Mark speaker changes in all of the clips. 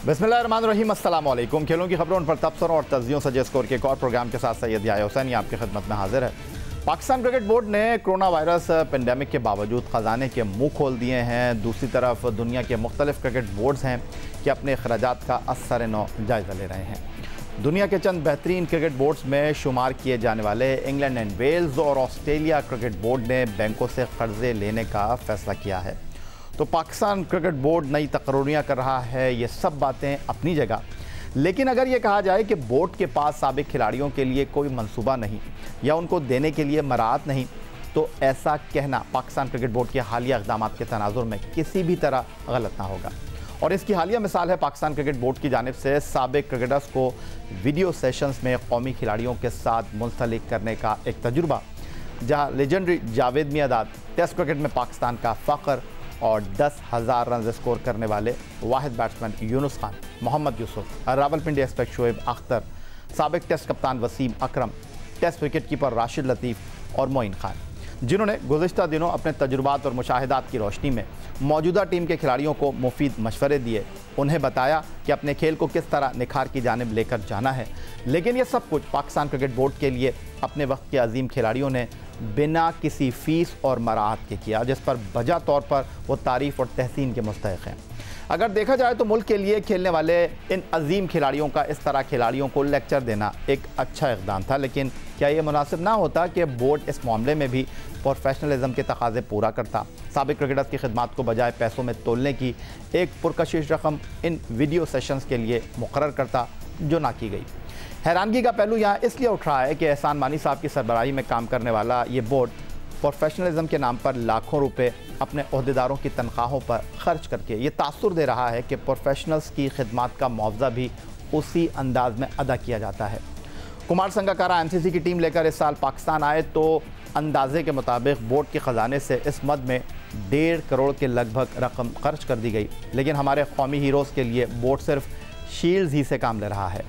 Speaker 1: बिस्मिल्लाहिर्रहमानिर्रहीम, अस्सलाम वालेकुम। खेलों की खबरों पर तबसरों और तज्जियों सजे स्कोर के एक और प्रोग्राम के साथ सैयद याह्या हुसैन आपकी खिदमत में हाजिर है। पाकिस्तान क्रिकेट बोर्ड ने कोरोना वायरस पेंडेमिक के बावजूद ख़जाने के मुंह खोल दिए हैं। दूसरी तरफ दुनिया के मुख्तलिफ क्रिकेट बोर्ड्स हैं कि अपने अखराजात का असर नौ जायज़ा ले रहे हैं। दुनिया के चंद बेहतरीन क्रिकेट बोर्ड्स में शुमार किए जाने वाले इंग्लैंड एंड वेल्स और ऑस्ट्रेलिया क्रिकेट बोर्ड ने बैंकों से कर्जे लेने का फैसला किया है। तो पाकिस्तान क्रिकेट बोर्ड नई तकरीरियाँ कर रहा है, ये सब बातें अपनी जगह। लेकिन अगर ये कहा जाए कि बोर्ड के पास साबिक खिलाड़ियों के लिए कोई मंसूबा नहीं या उनको देने के लिए मराहत नहीं, तो ऐसा कहना पाकिस्तान क्रिकेट बोर्ड के हालिया इक़दाम के तनाजुर में किसी भी तरह गलत ना होगा। और इसकी हालिया मिसाल है पाकिस्तान क्रिकेट बोर्ड की जानिब से साबिक क्रिकेटर्स को वीडियो सेशंस में कौमी खिलाड़ियों के साथ मुंसलिक करने का एक तजुर्बा, जहाँ legendary Javed Miandad test cricket में पाकिस्तान का फ़ख्र और 10,000 रन स्कोर करने वाले वाहिद बैट्समैन यूनुस खान, मोहम्मद यूसुफ, रावलपिंडी एक्सपेक्ट शोएब अख्तर, साबिक टेस्ट कप्तान वसीम अकरम, टेस्ट विकेट कीपर राशिद लतीफ़ और मोइन खान, जिन्होंने गुज़िश्ता दिनों अपने तजुर्बात और मुशाहिदात की रोशनी में मौजूदा टीम के खिलाड़ियों को मुफीद मशवरे दिए, उन्हें बताया कि अपने खेल को किस तरह निखार की जानिब लेकर जाना है। लेकिन ये सब कुछ पाकिस्तान क्रिकेट बोर्ड के लिए अपने वक्त के अजीम खिलाड़ियों ने बिना किसी फ़ीस और मराहत के किया, जिस पर बजा तौर पर वो तारीफ़ और तहसीन के मुस्तहिक़ हैं। अगर देखा जाए तो मुल्क के लिए खेलने वाले इन अजीम खिलाड़ियों का इस तरह खिलाड़ियों को लेक्चर देना एक अच्छा इक़दाम था, लेकिन क्या ये मुनासिब ना होता कि बोर्ड इस मामले में भी प्रोफेशनलिज्म के तकाज़े पूरा करता, साबिक क्रिकेटर्स की खिदमत को बजाय पैसों में तोलने की एक पुरकशिश रकम इन वीडियो सेशंस के लिए मुकर्रर करता, जो ना की गई। हैरानगी का पहलू यहाँ इसलिए उठ रहा है कि एहसान मानी साहब की सरबराही में काम करने वाला ये बोर्ड प्रोफेशनलिज्म के नाम पर लाखों रुपए अपने अहदेदारों की तनख्वाहों पर खर्च करके ये तासुर दे रहा है कि प्रोफेशनल्स की खिदमत का मुआवजा भी उसी अंदाज में अदा किया जाता है। कुमार संगकारा एमसीसी की टीम लेकर इस साल पाकिस्तान आए तो अंदाजे के मुताबिक बोर्ड के ख़जाने से इस मद में 1.5 करोड़ के लगभग रकम खर्च कर दी गई, लेकिन हमारे कौमी हीरोज़ के लिए बोर्ड सिर्फ शील्ड ही से काम ले रहा है।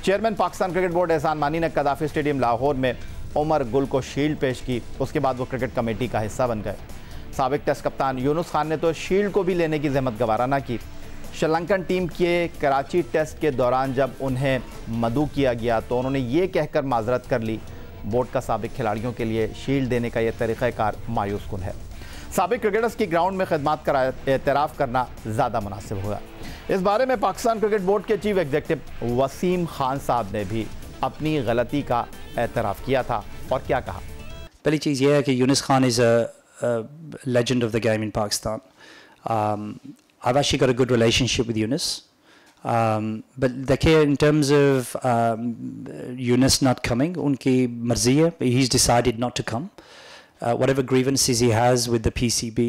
Speaker 1: चेयरमैन पाकिस्तान क्रिकेट बोर्ड एहसान मानी ने कदाफ़ी स्टेडियम लाहौर में उमर गुल को शील्ड पेश की, उसके बाद वो क्रिकेट कमेटी का हिस्सा बन गए। साबिक टेस्ट कप्तान यूनुस खान ने तो शील्ड को भी लेने की जहमत गवारा ना की। श्रीलंकन टीम के कराची टेस्ट के दौरान जब उन्हें मदऊ किया गया तो उन्होंने ये कहकर माजरत कर ली, बोर्ड का साबिक खिलाड़ियों के लिए शील्ड देने का यह तरीक़ाकार मायूस कुन है। साबिक क्रिकेटर्स की ग्राउंड में खिदमत का एतराफ़ करना ज़्यादा मुनासिब होगा। इस बारे में पाकिस्तान क्रिकेट बोर्ड के चीफ एग्जीक्यूटिव वसीम खान साहब ने भी अपनी गलती का एतराफ़ किया था और क्या कहा।
Speaker 2: पहली चीज़ ये है कि Yunus Khan is a legend of the game in Pakistan. I've actually got a good relationship with Yunus. But देखिए, in terms of Yunus not coming, उनकी मर्ज़ी है, he's decided not to come. Whatever grievances he has with the PCB,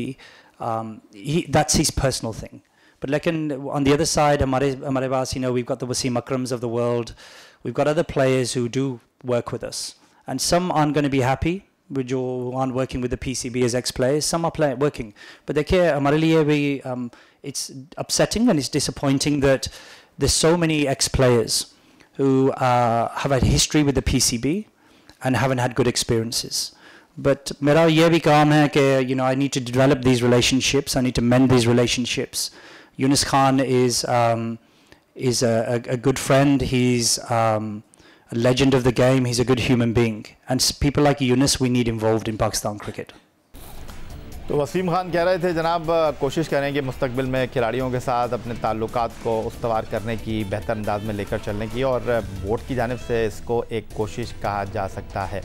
Speaker 2: that's his personal thing. But लेकिन on the other side, हमारे पास, we've got the Wasim Akrams of the world, we've got other players who do work with us, and some aren't going to be happy with who aren't working with the PCB as ex-players. Some are working, but देखिए हमारे लिए भी it's upsetting and it's disappointing that there's so many ex-players who have had history with the PCB and haven't had good experiences. But मेरा ये भी काम है कि I need to develop these relationships. I need to mend these relationships. Yunus Khan is a good friend. He's a legend of the game. He's a good human being, and people like Yunus we need involved in Pakistan cricket.
Speaker 1: तो वसीम खान कह रहे थे, जनाब कोशिश करें कि मुस्तकबिल में खिलाड़ियों के साथ अपने ताल्लुकात को उस्तवार करने की, बेहतर अंदाज में लेकर चलने की, और बोर्ड की जानिब से इसको एक कोशिश कहा जा सकता है।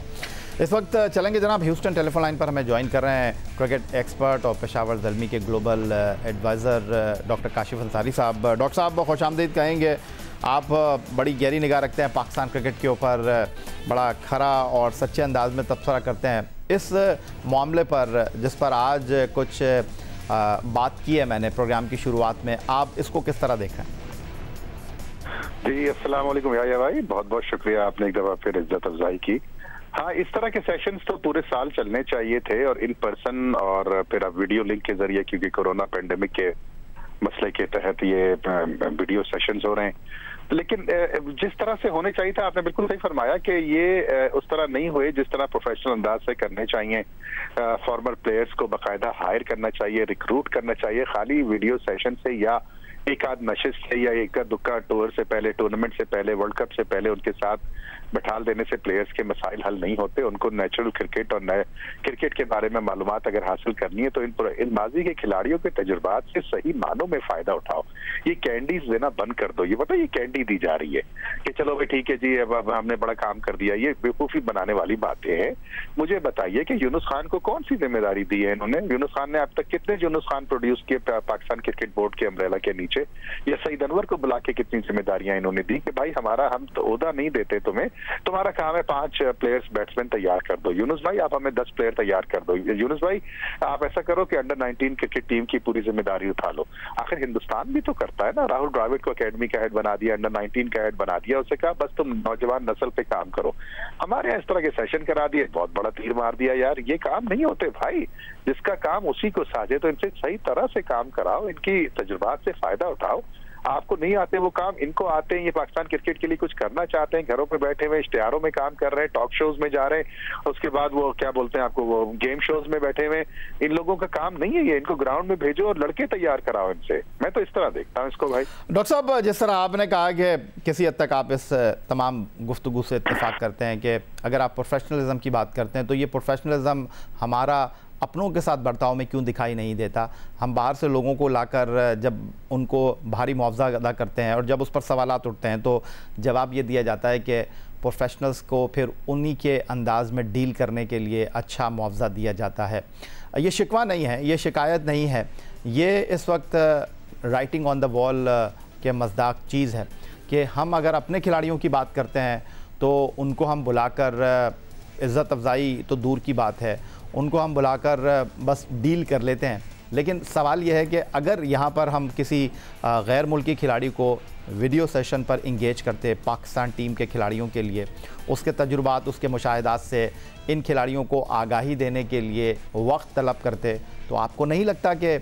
Speaker 1: इस वक्त चलेंगे जनाब ह्यूस्टन टेलीफोन लाइन पर, हमें ज्वाइन कर रहे हैं क्रिकेट एक्सपर्ट और पेशावर ज़ल्मी के global adviser doctor Kashif Ansari साहब। डॉक्टर साहब खुश आमदीद कहेंगे। आप बड़ी गहरी निगाह रखते हैं पाकिस्तान क्रिकेट के ऊपर, बड़ा खरा और सच्चे अंदाज में तबसरा करते हैं इस मामले पर जिस पर आज कुछ बात की है मैंने प्रोग्राम की शुरुआत में, आप इसको किस तरह देख रहे हैं?
Speaker 3: जी अस्सलाम वालेकुम याह्या भाई, बहुत बहुत शुक्रिया, आपने एक दफ़ा फिर इज्जत अफजाई की। हाँ, इस तरह के सेशंस तो पूरे साल चलने चाहिए थे, और इन पर्सन और फिर अब वीडियो लिंक के जरिए, क्योंकि कोरोना पेंडेमिक के मसले के तहत ये वीडियो सेशंस हो रहे हैं। लेकिन जिस तरह से होने चाहिए था, आपने बिल्कुल सही फरमाया कि ये उस तरह नहीं हुए जिस तरह प्रोफेशनल अंदाज से करने चाहिए। फॉर्मर प्लेयर्स को बाकायदा हायर करना चाहिए, रिक्रूट करना चाहिए, खाली वीडियो सेशन से या एक आध नशिश से या एक दुक्का टूर से पहले, टूर्नामेंट से पहले, वर्ल्ड कप से पहले उनके साथ बैठाल देने से प्लेयर्स के मसाइल हल नहीं होते। उनको नेचुरल क्रिकेट और नए क्रिकेट के बारे में मालूमात अगर हासिल करनी है तो इन माजी के खिलाड़ियों के तजुर्बात से सही मानों में फायदा उठाओ। ये कैंडीज देना बंद कर दो। ये पता ये कैंडी दी जा रही है कि चलो भाई ठीक है जी, अब हमने बड़ा काम कर दिया। ये बेवकूफी बनाने वाली बातें हैं। मुझे बताइए कि यूनुस खान को कौन सी जिम्मेदारी दी है इन्होंने? यूनुस खान ने अब तक कितने यूनुस खान प्रोड्यूस किए पाकिस्तान क्रिकेट बोर्ड के अम्ब्रेला के नीचे? या सईद अनवर को बुला के कितनी जिम्मेदारियां इन्होंने दी कि भाई हमारा हम तो ओहदा नहीं देते तुम्हें, तुम्हारा काम है 5 प्लेयर्स बैट्समैन तैयार कर दो। यूनुस भाई आप हमें 10 प्लेयर तैयार कर दो। यूनुस भाई आप ऐसा करो कि अंडर 19 क्रिकेट टीम की पूरी जिम्मेदारी उठा लो। आखिर हिंदुस्तान भी तो करता है ना। राहुल द्रविड़ को अकेडमी का हेड बना दिया, अंडर 19 का हेड बना दिया, उससे कहा बस तुम नौजवान नस्ल पे काम करो। हमारे यहाँ इस तरह के सेशन करा दिए, बहुत बड़ा तीर मार दिया। यार ये काम नहीं होते भाई, जिसका काम उसी को साजे। तो इनसे सही तरह से काम कराओ, इनकी तजुर्बात से फायदा उठाओ। आपको नहीं आते वो काम, इनको आते हैं। ये पाकिस्तान क्रिकेट के लिए कुछ करना चाहते हैं, घरों पे बैठे हुए इश्तिहारों में काम कर रहे हैं, टॉक शोज में जा रहे हैं, उसके बाद वो क्या बोलते हैं आपको, वो गेम शोज में बैठे हुए। इन लोगों का काम नहीं है ये। इनको ग्राउंड में भेजो और लड़के तैयार कराओ इनसे। मैं तो इस तरह देखता हूँ इसको भाई।
Speaker 1: डॉक्टर साहब, जिस तरह आपने कहा कि किसी हद तक आप इस तमाम गुफ्तगू से इत्तेफाक करते हैं कि अगर आप प्रोफेशनलिज्म की बात करते हैं तो ये प्रोफेशनलिज्म हमारा अपनों के साथ बर्ताव में क्यों दिखाई नहीं देता? हम बाहर से लोगों को लाकर जब उनको भारी मुआवजा अदा करते हैं और जब उस पर सवालात उठते हैं तो जवाब ये दिया जाता है कि प्रोफेशनल्स को फिर उन्हीं के अंदाज में डील करने के लिए अच्छा मुआवजा दिया जाता है। ये शिकवा नहीं है, ये शिकायत नहीं है, ये इस वक्त राइटिंग ऑन द वॉल के मज़दाक चीज़ है कि हम अगर अपने खिलाड़ियों की बात करते हैं तो उनको हम बुलाकर इज़्ज़त अफ़ज़ाई तो दूर की बात है, उनको हम बुलाकर बस डील कर लेते हैं। लेकिन सवाल यह है कि अगर यहाँ पर हम किसी गैर मुल्की खिलाड़ी को वीडियो सेशन पर इंगेज करते पाकिस्तान टीम के खिलाड़ियों के लिए, उसके तजुर्बात, उसके मुशाहिदात से इन खिलाड़ियों को आगाही देने के लिए वक्त तलब करते, तो आपको नहीं लगता कि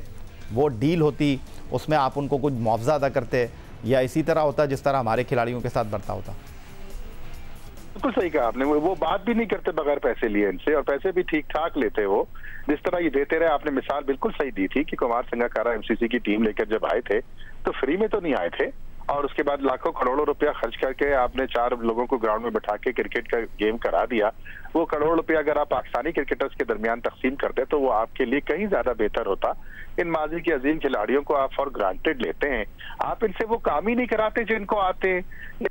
Speaker 1: वो डील होती, उसमें आप उनको कुछ मुआवजा अदा करते, या इसी तरह होता जिस तरह हमारे खिलाड़ियों के साथ बर्ताव होता?
Speaker 3: बिल्कुल सही कहा आपने। वो बात भी नहीं करते बगैर पैसे लिए इनसे, और पैसे भी ठीक ठाक लेते वो, जिस तरह ये देते रहे। आपने मिसाल बिल्कुल सही दी थी कि कुमार संगकारा एमसीसी की टीम लेकर जब आए थे तो फ्री में तो नहीं आए थे, और उसके बाद लाखों करोड़ों रुपया खर्च करके आपने 4 लोगों को ग्राउंड में बैठा के क्रिकेट का गेम करा दिया। वो करोड़ रुपया अगर आप पाकिस्तानी क्रिकेटर्स के दरमियान तकसीम करते तो वो आपके लिए कहीं ज्यादा बेहतर होता। इन माजी के अजीम खिलाड़ियों को आप फॉर ग्रांटेड लेते हैं, आप इनसे वो काम ही नहीं कराते जो इनको आते हैं,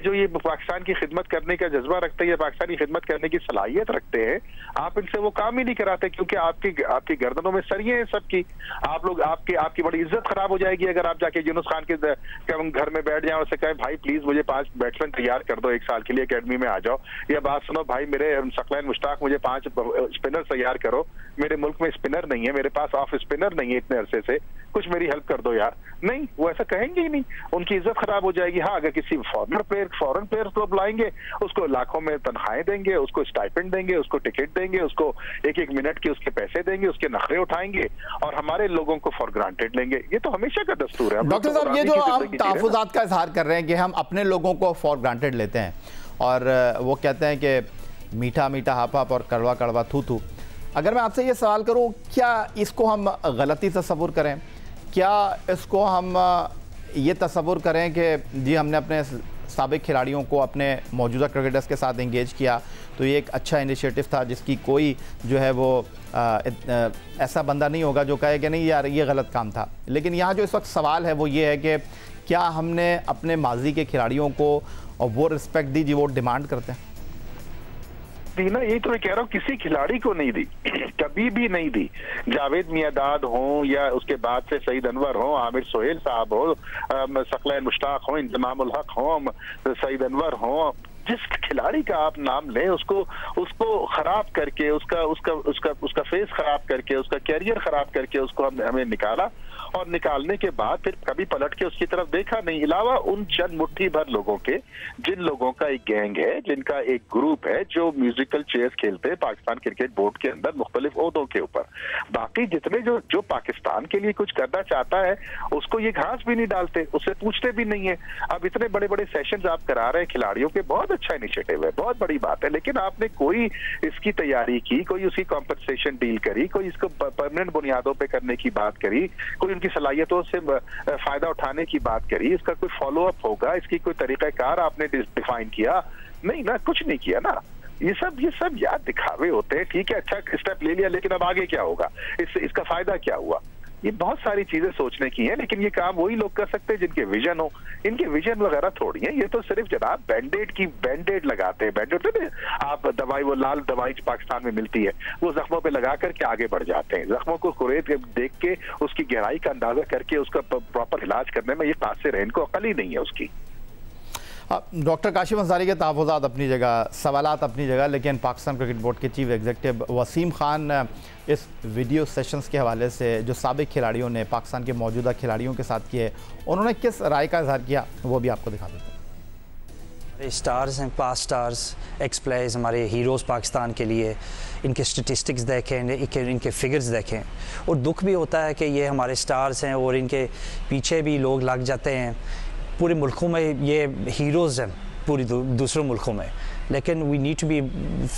Speaker 3: जो ये पाकिस्तान की खिदमत करने का जज्बा रखते हैं या पाकिस्तानी खिदमत करने की सलाहियत रखते हैं। आप इनसे वो काम ही नहीं कराते क्योंकि आपकी गर्दनों में सरिये हैं सबकी। आप लोग आपकी बड़ी इज्जत खराब हो जाएगी अगर आप जाके यूनुस खान के घर में बैठ जाए और से कहें भाई प्लीज मुझे 5 बैट्समैन तैयार कर दो, 1 साल के लिए अकेडमी में आ जाओ। या बात सुनो भाई मेरे सकलैन मुश्ताक मुझे 5 स्पिनर तैयार करो, मेरे मुल्क में स्पिनर नहीं है, मेरे पास ऑफ स्पिनर नहीं है इतने अरसे से, कुछ मेरी हेल्प कर दो यार। नहीं, वो ऐसा कहेंगे ही नहीं, उनकी इज्जत खराब हो जाएगी। हाँ, अगर किसी फॉरन प्लेयर को बुलाएंगे, उसको लाखों में तनख्वाहें देंगे, उसको स्टाइपेंड देंगे, उसको टिकट देंगे, उसको 1-1 मिनट के उसके पैसे देंगे, उसके नखरे उठाएंगे और हमारे लोगों को फॉर ग्रांटेड लेंगे। ये तो हमेशा का दस्तूर है।
Speaker 1: डॉक्टर साहब, ये जो हम तहफ़्फ़ुज़ात का इजहार कर रहे हैं कि हम अपने लोगों को फॉर ग्रांटेड लेते हैं और वो कहते हैं कि मीठा मीठा हाप हाप और कड़वा कड़वा थू थू, अगर मैं आपसे ये सवाल करूं, क्या इसको हम गलती तस्वुर करें? क्या इसको हम ये तस्वुर करें कि जी हमने अपने साबिक खिलाड़ियों को अपने मौजूदा क्रिकेटर्स के साथ इंगेज किया तो ये एक अच्छा इनिशिएटिव था जिसकी कोई जो है वो ऐसा बंदा नहीं होगा जो कहे कि नहीं यार ये गलत काम था। लेकिन यहाँ जो इस वक्त सवाल है वो ये है कि क्या हमने अपने माजी के खिलाड़ियों को वो रिस्पेक्ट दी जो वो डिमांड करते हैं?
Speaker 3: दी ना, यही तो मैं कह रहा हूँ, किसी खिलाड़ी को नहीं दी, कभी भी नहीं दी। जावेद मियादाद हो या उसके बाद से सईद अनवर हो, आमिर सोहेल साहब हो, सकलैन मुश्ताक हो, इंतमाम उल हक हो, सईद अनवर हो, जिस खिलाड़ी का आप नाम लें उसको खराब करके उसका फेस खराब करके उसका कैरियर खराब करके उसको हमें निकाला और निकालने के बाद फिर कभी पलट के उसकी तरफ देखा नहीं, अलावा उन चंद मुट्ठी भर लोगों के, जिन लोगों का एक गैंग है, जिनका एक ग्रुप है जो म्यूजिकल चेयर्स खेलते हैं पाकिस्तान क्रिकेट बोर्ड के अंदर मुख्तलिफ ओहदों के ऊपर। बाकी जितने जो पाकिस्तान के लिए कुछ करना चाहता है उसको ये घास भी नहीं डालते, उससे पूछते भी नहीं है। अब इतने बड़े बड़े सेशंस आप करा रहे हैं खिलाड़ियों के, बहुत अच्छा इनिशिएटिव है, बहुत बड़ी बात है, लेकिन आपने कोई इसकी तैयारी की, कोई उसकी कॉम्पनसेशन डील करी, कोई इसको परमानेंट बुनियादों पर करने की बात करी, कोई उनकी सलाहियतों से फायदा उठाने की बात करी, इसका कोई फॉलो अप होगा, इसकी कोई तरीकाकार आपने डिफाइन किया? नहीं ना, कुछ नहीं किया ना। ये सब यार दिखावे होते हैं। ठीक है, अच्छा स्टेप ले लिया, लेकिन अब आगे क्या होगा, इसका फायदा क्या हुआ? ये बहुत सारी चीजें सोचने की हैं, लेकिन ये काम वही लोग कर सकते हैं जिनके विजन हो। इनके विजन वगैरह थोड़ी है, ये तो सिर्फ जनाब बैंडेड लगाते हैं। बैंडेड तो आप दवाई, वो लाल दवाई पाकिस्तान में मिलती है, वो जख्मों पे लगा करके आगे बढ़ जाते हैं। जख्मों को कुरेद देख के उसकी गहराई का अंदाजा करके उसका प्रॉपर इलाज करने में ये कासिर है, इनको अकल ही नहीं है उसकी।
Speaker 1: डॉक्टर काशिफ अंसारी के तहफ़्फ़ुज़ात अपनी जगह, सवालात अपनी जगह, लेकिन पाकिस्तान क्रिकेट बोर्ड के चीफ एग्जीक्यूटिव वसीम खान इस वीडियो सेशंस के हवाले से जो साबिक खिलाड़ियों ने पाकिस्तान के मौजूदा खिलाड़ियों के साथ किए, उन्होंने किस राय का इज़हार किया, वो भी आपको दिखा देते हैं।
Speaker 2: स्टार्स हैं, पास स्टार्स, एक्स प्लेयर्स, हमारे हीरोज़ पाकिस्तान के लिए, इनके स्टेटिस्टिक्स देखें, इनके फिगर्स देखें, और दुख भी होता है कि ये हमारे स्टार्स हैं और इनके पीछे भी लोग लग जाते हैं। पूरे मुल्कों में ये हीरोज़ हैं, पूरी दूसरे मुल्कों में, लेकिन we need to be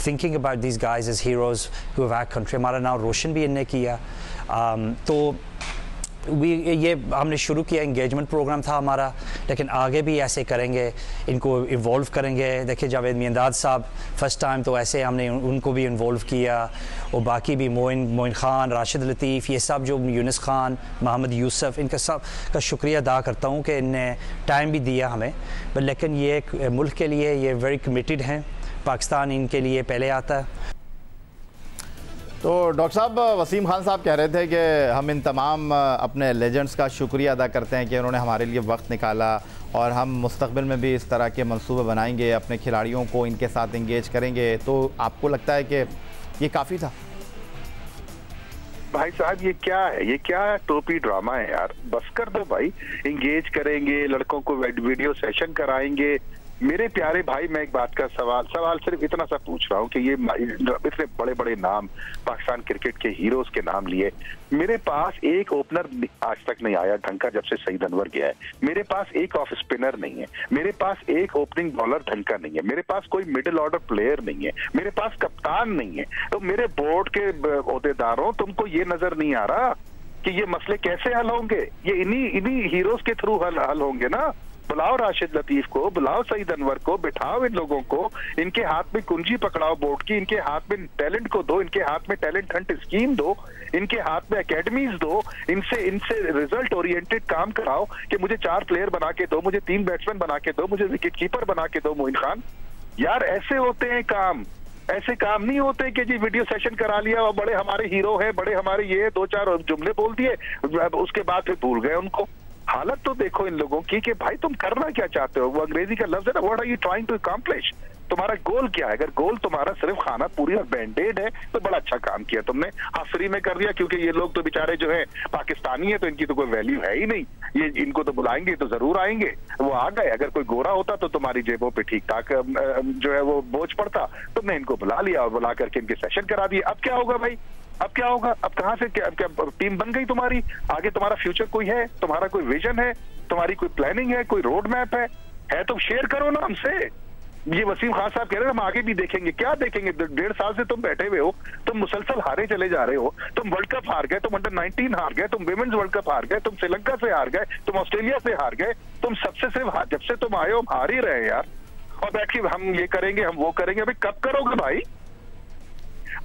Speaker 2: thinking about this guys as heroes who have our country. हमारा नाम रोशन भी इनने किया। तो ये हमने शुरू किया, इंगेजमेंट प्रोग्राम था हमारा, लेकिन आगे भी ऐसे करेंगे, इनको इन्वॉल्व करेंगे। देखिए जावेद मियांदाद साहब फर्स्ट टाइम तो ऐसे हमने उनको भी इन्वॉल्व किया, और बाकी भी मोइन ख़ान, राशिद लतीफ़, ये सब जो यूनुस खान, मोहम्मद यूसुफ, इनका सब का शुक्रिया अदा करता हूँ कि इनने टाइम भी दिया हमें। लेकिन ये मुल्क के लिए ये वेरी कमिटेड हैं, पाकिस्तान इनके लिए पहले आता है।
Speaker 1: तो डॉक्टर साहब, वसीम खान साहब कह रहे थे कि हम इन तमाम अपने लेजेंड्स का शुक्रिया अदा करते हैं कि उन्होंने हमारे लिए वक्त निकाला, और हम मुस्तक़बिल में भी इस तरह के मंसूबे बनाएंगे, अपने खिलाड़ियों को इनके साथ इंगेज करेंगे। तो आपको लगता है कि ये काफ़ी था?
Speaker 3: भाई साहब ये क्या है, ये क्या टोपी ड्रामा है यार, बस कर दो भाई। इंगेज करेंगे, लड़कों को वीडियो सेशन कराएंगे। मेरे प्यारे भाई, मैं एक बात का सवाल सिर्फ इतना सा पूछ रहा हूँ कि ये इतने बड़े बड़े नाम पाकिस्तान क्रिकेट के हीरोज के नाम लिए, मेरे पास एक ओपनर आज तक नहीं आया ढंग का जब से सईद अनवर गया है। मेरे पास एक ऑफ स्पिनर नहीं है, मेरे पास एक ओपनिंग बॉलर ढंग का नहीं है, मेरे पास कोई मिडिल ऑर्डर प्लेयर नहीं है, मेरे पास कप्तान नहीं है। तो मेरे बोर्ड के ओहदेदारों, तुमको ये नजर नहीं आ रहा कि ये मसले कैसे हल होंगे? ये इन्हीं हीरोज के थ्रू हल होंगे ना। बुलाओ राशिद लतीफ को, बुलाओ सईद अनवर को, बिठाओ इन लोगों को, इनके हाथ में कुंजी पकड़ाओ बोर्ड की, इनके हाथ में टैलेंट को दो, इनके हाथ में टैलेंट हंट स्कीम दो, इनके हाथ में एकेडमीज दो, इनसे रिजल्ट ओरिएंटेड काम कराओ कि मुझे 4 प्लेयर बना के दो, मुझे 3 बैट्समैन बना के दो, मुझे विकेट कीपर बना के दो। मोइन खान यार, ऐसे होते हैं काम, ऐसे काम नहीं होते कि जी वीडियो सेशन करा लिया और बड़े हमारे हीरो हैं, बड़े हमारे ये 2-4 जुमले बोल दिए, उसके बाद फिर भूल गए उनको। हालत तो देखो इन लोगों की कि भाई तुम करना क्या चाहते हो। वो अंग्रेजी का लफ्ज है ना, what are you trying to accomplish, तुम्हारा गोल क्या है? अगर गोल तुम्हारा सिर्फ खाना पूरी और बैंडेड है तो बड़ा अच्छा काम किया तुमने। हाँ, फ्री में कर दिया, क्योंकि ये लोग तो बेचारे जो है पाकिस्तानी है तो इनकी तो कोई वैल्यू है ही नहीं, ये इनको तो बुलाएंगे तो जरूर आएंगे, वो आ गए। अगर कोई गोरा होता तो तुम्हारी जेबों पे ठीक ठाक जो है वो बोझ पड़ता, तुमने इनको बुला लिया और बुला करके इनके सेशन करा दिए। अब क्या होगा भाई, अब क्या होगा? अब कहां से क्या टीम बन गई तुम्हारी? आगे तुम्हारा फ्यूचर कोई है? तुम्हारा कोई विजन है? तुम्हारी कोई प्लानिंग है? कोई रोड मैप है तो शेयर करो ना हमसे। ये वसीम खान साहब कह रहे हैं हम आगे भी देखेंगे। क्या देखेंगे? 1.5 साल से तुम बैठे हुए हो, तुम मुसलसल हारे चले जा रहे हो। तुम वर्ल्ड कप हार गए, तुम अंडर 19 हार गए, तुम विमेंस वर्ल्ड कप हार गए, तुम श्रीलंका से हार गए, तुम ऑस्ट्रेलिया से हार गए, तुम सबसे सिर्फ जब से तुम आए हो हम हार ही रहे यार। और बैठ के हम ये करेंगे, हम वो करेंगे। अभी कब करोगे भाई?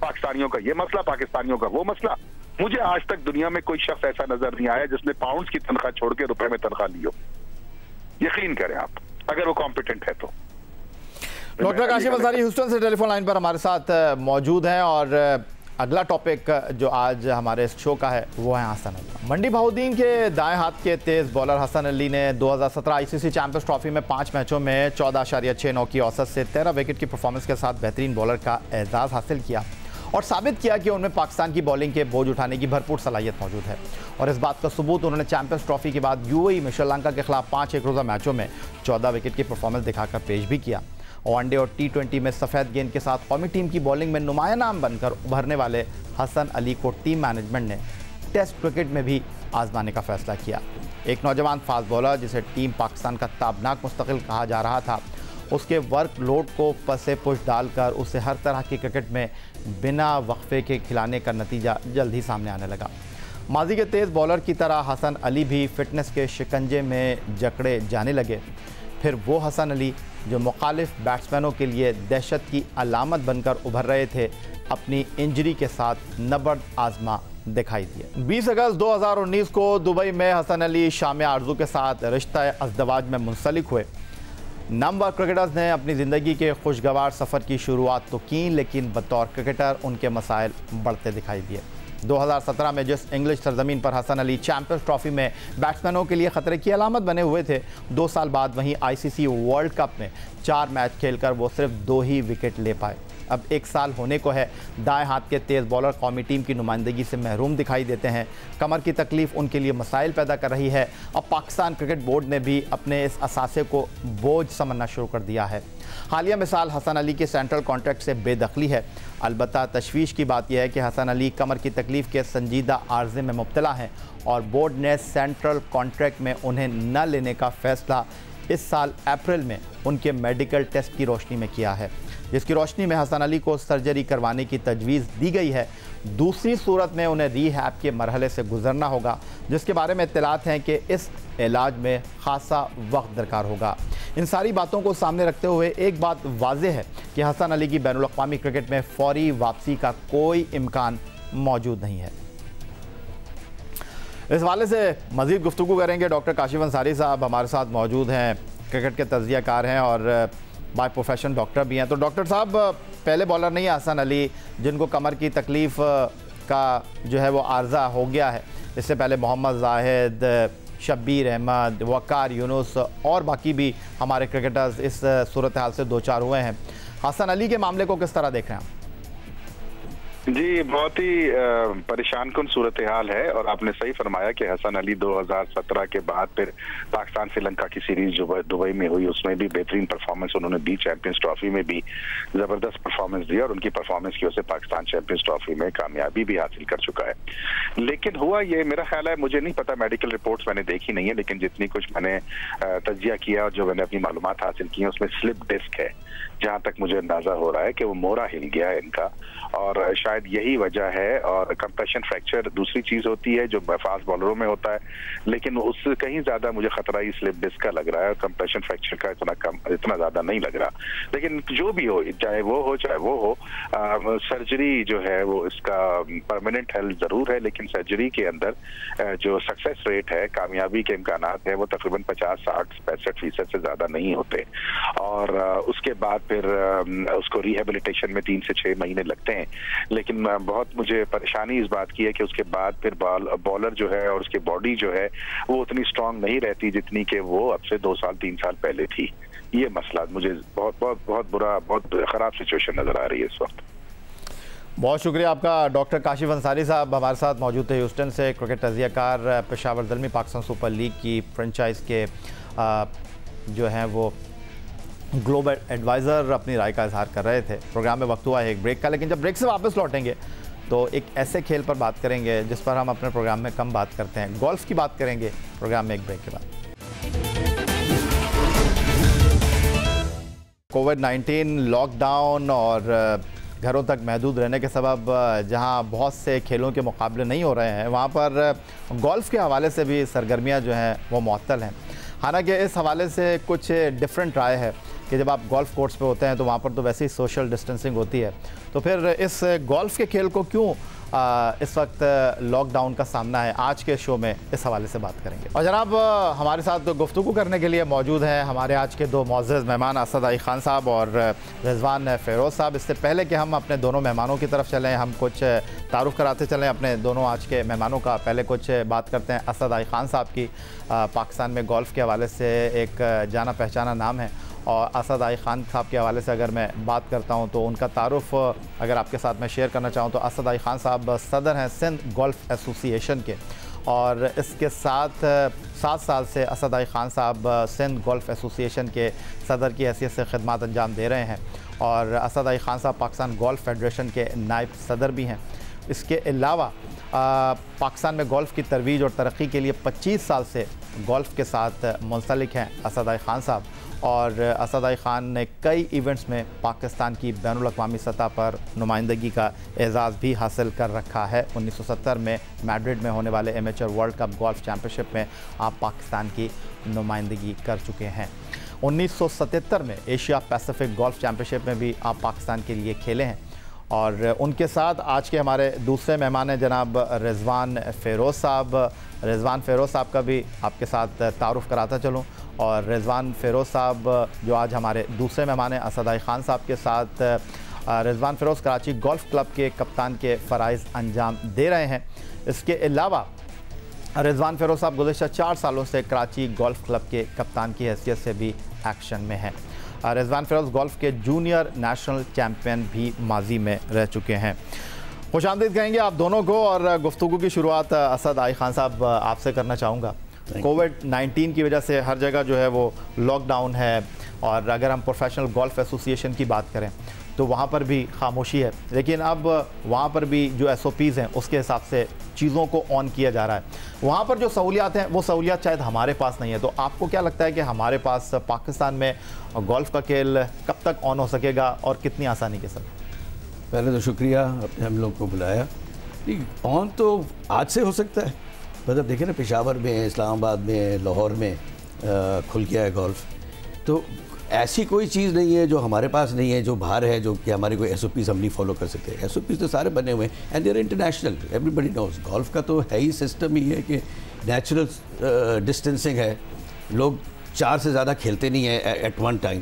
Speaker 3: पाकिस्तानियों का ये मसला, पाकिस्तानियों का वो मसला। मुझे आज तक दुनिया में कोई शख्स ऐसा नजर नहीं आया जिसने पाउंड्स की तनख्वाह छोड़ के रुपए में तनख्वाह ली हो। यकीन करें आप, अगर वो कॉम्पिटेंट है तो।
Speaker 1: डॉक्टर काशिफ अंसारी ह्यूस्टन से टेलीफोन लाइन पर हमारे साथ मौजूद हैं, और अगला टॉपिक जो आज हमारे इस शो का है वो है हसन अली। मंडी बहाउद्दीन के दाएं हाथ के तेज बॉलर हसन अली ने 2017 आईसीसी चैंपियंस ट्रॉफी में 5 मैचों में 14.69 की औसत से 13 विकेट की परफॉर्मेंस के साथ बेहतरीन बॉलर का एजाज़ हासिल किया और साबित किया कि उनमें पाकिस्तान की बॉलिंग के बोझ उठाने की भरपूर सलाहियत मौजूद है। और इस बात का सबूत उन्होंने चैंपियंस ट्रॉफी के बाद यूएई में श्रीलंका के खिलाफ 5 एक रोज़ा मैचों में 14 विकेट की परफॉर्मेंस दिखाकर पेश भी किया। वनडे और T20 में सफ़ेद गेंद के साथ कौमी टीम की बॉलिंग में नुमाया नाम बनकर उभरने वाले हसन अली को टीम मैनेजमेंट ने टेस्ट क्रिकेट में भी आजमाने का फैसला किया। एक नौजवान फास्ट बॉलर जिसे टीम पाकिस्तान का ताबनाक मुस्तकिल कहा जा रहा था, उसके वर्कलोड को पसे पुश डालकर उसे हर तरह की क्रिकेट में बिना वक्फे के खिलाने का नतीजा जल्द ही सामने आने लगा। माजी के तेज़ बॉलर की तरह हसन अली भी फिटनेस के शिकंजे में जकड़े जाने लगे। फिर वो हसन अली जो मुखालिफ बैट्समैनों के लिए दहशत की अलामत बनकर उभर रहे थे, अपनी इंजरी के साथ नबर्द आजमा दिखाई दिए। 20 अगस्त 2019 को दुबई में हसन अली शाम आरजू के साथ रिश्ता अज़दवाज में मुंसलिक हुए। नामवर क्रिकेटर्स ने अपनी ज़िंदगी के खुशगवार सफ़र की शुरुआत तो की, लेकिन बतौर क्रिकेटर उनके मसाइल बढ़ते दिखाई दिए। 2017 में जिस इंग्लिश सरजमीन पर हसन अली चैंपियंस ट्रॉफी में बैट्समैनों के लिए ख़तरे की अलामत बने हुए थे, 2 साल बाद वहीं ICC वर्ल्ड कप में 4 मैच खेलकर वो सिर्फ 2 ही विकेट ले पाए। अब 1 साल होने को है, दाएं हाथ के तेज़ बॉलर कौमी टीम की नुमाइंदगी से महरूम दिखाई देते हैं। कमर की तकलीफ़ उनके लिए मसाइल पैदा कर रही है। अब पाकिस्तान क्रिकेट बोर्ड ने भी अपने इस असासे को बोझ समझना शुरू कर दिया है। हालिया मिसाल हसन अली के सेंट्रल कॉन्ट्रैक्ट से बेदखली है। अलबत्ता तशवीश की बात यह है कि हसन अली कमर की तकलीफ़ के संजीदा आर्जे में मुब्तला हैं और बोर्ड ने सेंट्रल कॉन्ट्रैक्ट में उन्हें न लेने का फ़ैसला इस साल अप्रैल में उनके मेडिकल टेस्ट की रोशनी में किया है, जिसकी रोशनी में हसन अली को सर्जरी करवाने की तजवीज़ दी गई है। दूसरी सूरत में उन्हें रीहैब के मरहले से गुजरना होगा, जिसके बारे में इत्तलात हैं कि इस इलाज में खासा वक्त दरकार होगा। इन सारी बातों को सामने रखते हुए एक बात वाज़ेह है कि हसन अली की बैनुल अक़वामी क्रिकेट में फ़ौरी वापसी का कोई इम्कान मौजूद नहीं है। इस हवाले से मज़ीद गुफ्तगू करेंगे। डॉक्टर काशिफ अंसारी साहब हमारे साथ मौजूद हैं, क्रिकेट के तज्ज़ियाकार हैं और बाय प्रोफेशन डॉक्टर भी हैं। तो डॉक्टर साहब, पहले बॉलर नहीं है हसन अली जिनको कमर की तकलीफ़ का जो है वो आर्जा हो गया है। इससे पहले मोहम्मद जाहिद, शब्बीर अहमद, वक़ार यूनुस और बाकी भी हमारे क्रिकेटर्स इस सूरत हाल से 2-4 हुए हैं। हसन अली के मामले को किस तरह देख रहे हैं?
Speaker 3: जी, बहुत ही परेशान कुन सूरत हाल है और आपने सही फरमाया कि हसन अली 2017 के बाद फिर पाकिस्तान श्रीलंका की सीरीज जो दुबई में हुई उसमें भी बेहतरीन परफॉर्मेंस उन्होंने दी, चैंपियंस ट्रॉफी में भी ज़बरदस्त परफॉर्मेंस दी और उनकी परफॉर्मेंस की वजह से पाकिस्तान चैंपियंस ट्रॉफी में कामयाबी भी हासिल कर चुका है। लेकिन हुआ ये, मेरा ख्याल है, मुझे नहीं पता, मेडिकल रिपोर्ट्स मैंने देखी नहीं है, लेकिन जितनी कुछ मैंने तज्जिया किया और जो मैंने अपनी मालूमात हासिल की है उसमें स्लिप डिस्क है, जहाँ तक मुझे अंदाजा हो रहा है कि वो मोरा हिल गया है इनका और शायद यही वजह है। और कंप्रेशन फ्रैक्चर दूसरी चीज होती है जो फास्ट बॉलरों में होता है, लेकिन उससे कहीं ज्यादा मुझे खतरा ही स्लिप डिस्क का लग रहा है और कंप्रेशन फ्रैक्चर का इतना ज्यादा नहीं लग रहा। लेकिन जो भी हो, चाहे वो हो, सर्जरी जो है वो इसका परमानेंट हेल्थ जरूर है, लेकिन सर्जरी के अंदर जो सक्सेस रेट है, कामयाबी के इम्कानात है, वो तकरीबन 50-60-65% से ज्यादा नहीं होते। और उसके बाद फिर उसको रिहेबिलिटेशन में 3 से 6 महीने लगते हैं। लेकिन बहुत मुझे परेशानी इस बात की है कि उसके बाद फिर बॉलर जो है और उसकी बॉडी जो है वो उतनी स्ट्रांग नहीं रहती जितनी कि वो अब से 2 साल 3 साल पहले थी। ये मसला मुझे बहुत बुरा, बहुत खराब सिचुएशन नजर आ रही है इस वक्त।
Speaker 1: बहुत शुक्रिया आपका डॉक्टर काशिफ अंसारी साहब हमारे साथ मौजूद थे ह्यूस्टन से, क्रिकेट तज्ज़ियाकार, पेशावर ज़ल्मी पाकिस्तान सुपर लीग की फ्रेंचाइज के जो हैं वो ग्लोबल एडवाइज़र अपनी राय का इजहार कर रहे थे। प्रोग्राम में वक्त हुआ है एक ब्रेक का, लेकिन जब ब्रेक से वापस लौटेंगे तो एक ऐसे खेल पर बात करेंगे जिस पर हम अपने प्रोग्राम में कम बात करते हैं। गोल्फ की बात करेंगे प्रोग्राम में एक ब्रेक के बाद। कोविड-19 लॉकडाउन और घरों तक महदूद रहने के सबब जहां बहुत से खेलों के मुकाबले नहीं हो रहे हैं, वहां पर गोल्फ़ के हवाले से भी सरगर्मियां जो हैं वो मुअत्तल हैं। हालांकि इस हवाले से कुछ डिफरेंट राय है कि जब आप गोल्फ़ कोर्स पे होते हैं तो वहाँ पर तो वैसे ही सोशल डिस्टेंसिंग होती है, तो फिर इस गोल्फ़ के खेल को क्यों इस वक्त लॉकडाउन का सामना है, आज के शो में इस हवाले से बात करेंगे। और जनाब हमारे साथ गुफ्तगू करने के लिए मौजूद हैं हमारे आज के 2 मुअज़्ज़ज़ मेहमान, असद आई खान साहब और रिजवान फ़िरोज़ साहब। इससे पहले कि हम अपने दोनों मेहमानों की तरफ चलें, हम कुछ तारुफ़ कराते चलें अपने दोनों आज के मेहमानों का। पहले कुछ बात करते हैं असद आई खान साहब की। पाकिस्तान में गोल्फ़ के हवाले से एक जाना पहचाना नाम है और असद आई खान साहब के हवाले से अगर मैं बात करता हूं तो उनका तारुफ़ अगर आपके साथ मैं शेयर करना चाहूं तो असद आई खान साहब सदर हैं सिंध गोल्फ़ एसोसिएशन के, और इसके साथ 7 साल से Asad I Khan sahib Sindh golf association के सदर की हैसियत से खिदमत अंजाम दे रहे हैं। और असद आई खान साहब पाकिस्तान गोल्फ़ फेडरेशन के नायब सदर भी हैं। इसके अलावा पाकिस्तान में गोल्फ़ की तरवीज और तरक्की के लिए 25 साल से गोल्फ़ के साथ मुंसलिक हैं असद आई खान साहब। और असद आई खान ने कई इवेंट्स में पाकिस्तान की बैनुल अक़वामी सतह पर नुमाइंदगी का एजाज़ भी हासिल कर रखा है। 1970 में मैड्रिड में होने वाले amateur world cup golf championship में आप पाकिस्तान की नुमाइंदगी कर चुके हैं। 1977 में एशिया पैसिफिक गोल्फ चैम्पियनशिप में भी आप पाकिस्तान के लिए खेले हैं। और उनके साथ आज के हमारे दूसरे मेहमान हैं जनाब रिजवान फ़िरोज़ साहब। रिजवान फ़िरोज़ साहब का भी आपके साथ तारुफ़ कराता चलूँ। और रिजवान फ़िरोज़ साहब जो आज हमारे दूसरे मेहमान हैं असद आई खान साहब के साथ, रिजवान फ़िरोज़ कराची गोल्फ़ क्लब के कप्तान के फ़राइज़ अंजाम दे रहे हैं। इसके अलावा रिजवान फ़िरोज़ साहब गुज़श्ता 4 सालों से कराची गोल्फ़ क्लब के कप्तान की हैसियत से भी एक्शन में हैं। रिजवान फ़िरोज़ गोल्फ़ के जूनियर नेशनल चैम्पियन भी माजी में रह चुके हैं। खुशामदीद कहेंगे आप दोनों को। और गुफ्तगू की शुरुआत असद आई खान साहब आपसे करना चाहूँगा। कोविड-19 की वजह से हर जगह जो है वो लॉकडाउन है, और अगर हम प्रोफेशनल गोल्फ़ एसोसिएशन की बात करें तो वहाँ पर भी खामोशी है, लेकिन अब वहाँ पर भी जो SOPs हैं उसके हिसाब से चीज़ों को ऑन किया जा रहा है। वहाँ पर जो सहूलियात हैं वो सहूलियात शायद हमारे पास नहीं है। तो आपको क्या लगता है कि हमारे पास पाकिस्तान में गोल्फ़ का खेल कब तक ऑन हो सकेगा और कितनी आसानी के साथ?
Speaker 4: पहले तो शुक्रिया अपने हम लोग को बुलाया। ऑन तो आज से हो सकता है, मतलब देखिए ना, पेशावर में, इस्लामाबाद में, लाहौर में खुल गया है गोल्फ़। तो ऐसी कोई चीज़ नहीं है जो हमारे पास नहीं है, जो बाहर है, जो कि हमारी कोई SOPs हम नहीं फॉलो कर सकते। SOPs तो सारे बने हुए हैं and they're international, everybody knows. Golf का तो है ही सिस्टम ही है कि नेचुरल डिस्टेंसिंग है। लोग 4 से ज़्यादा खेलते नहीं है एट वन टाइम,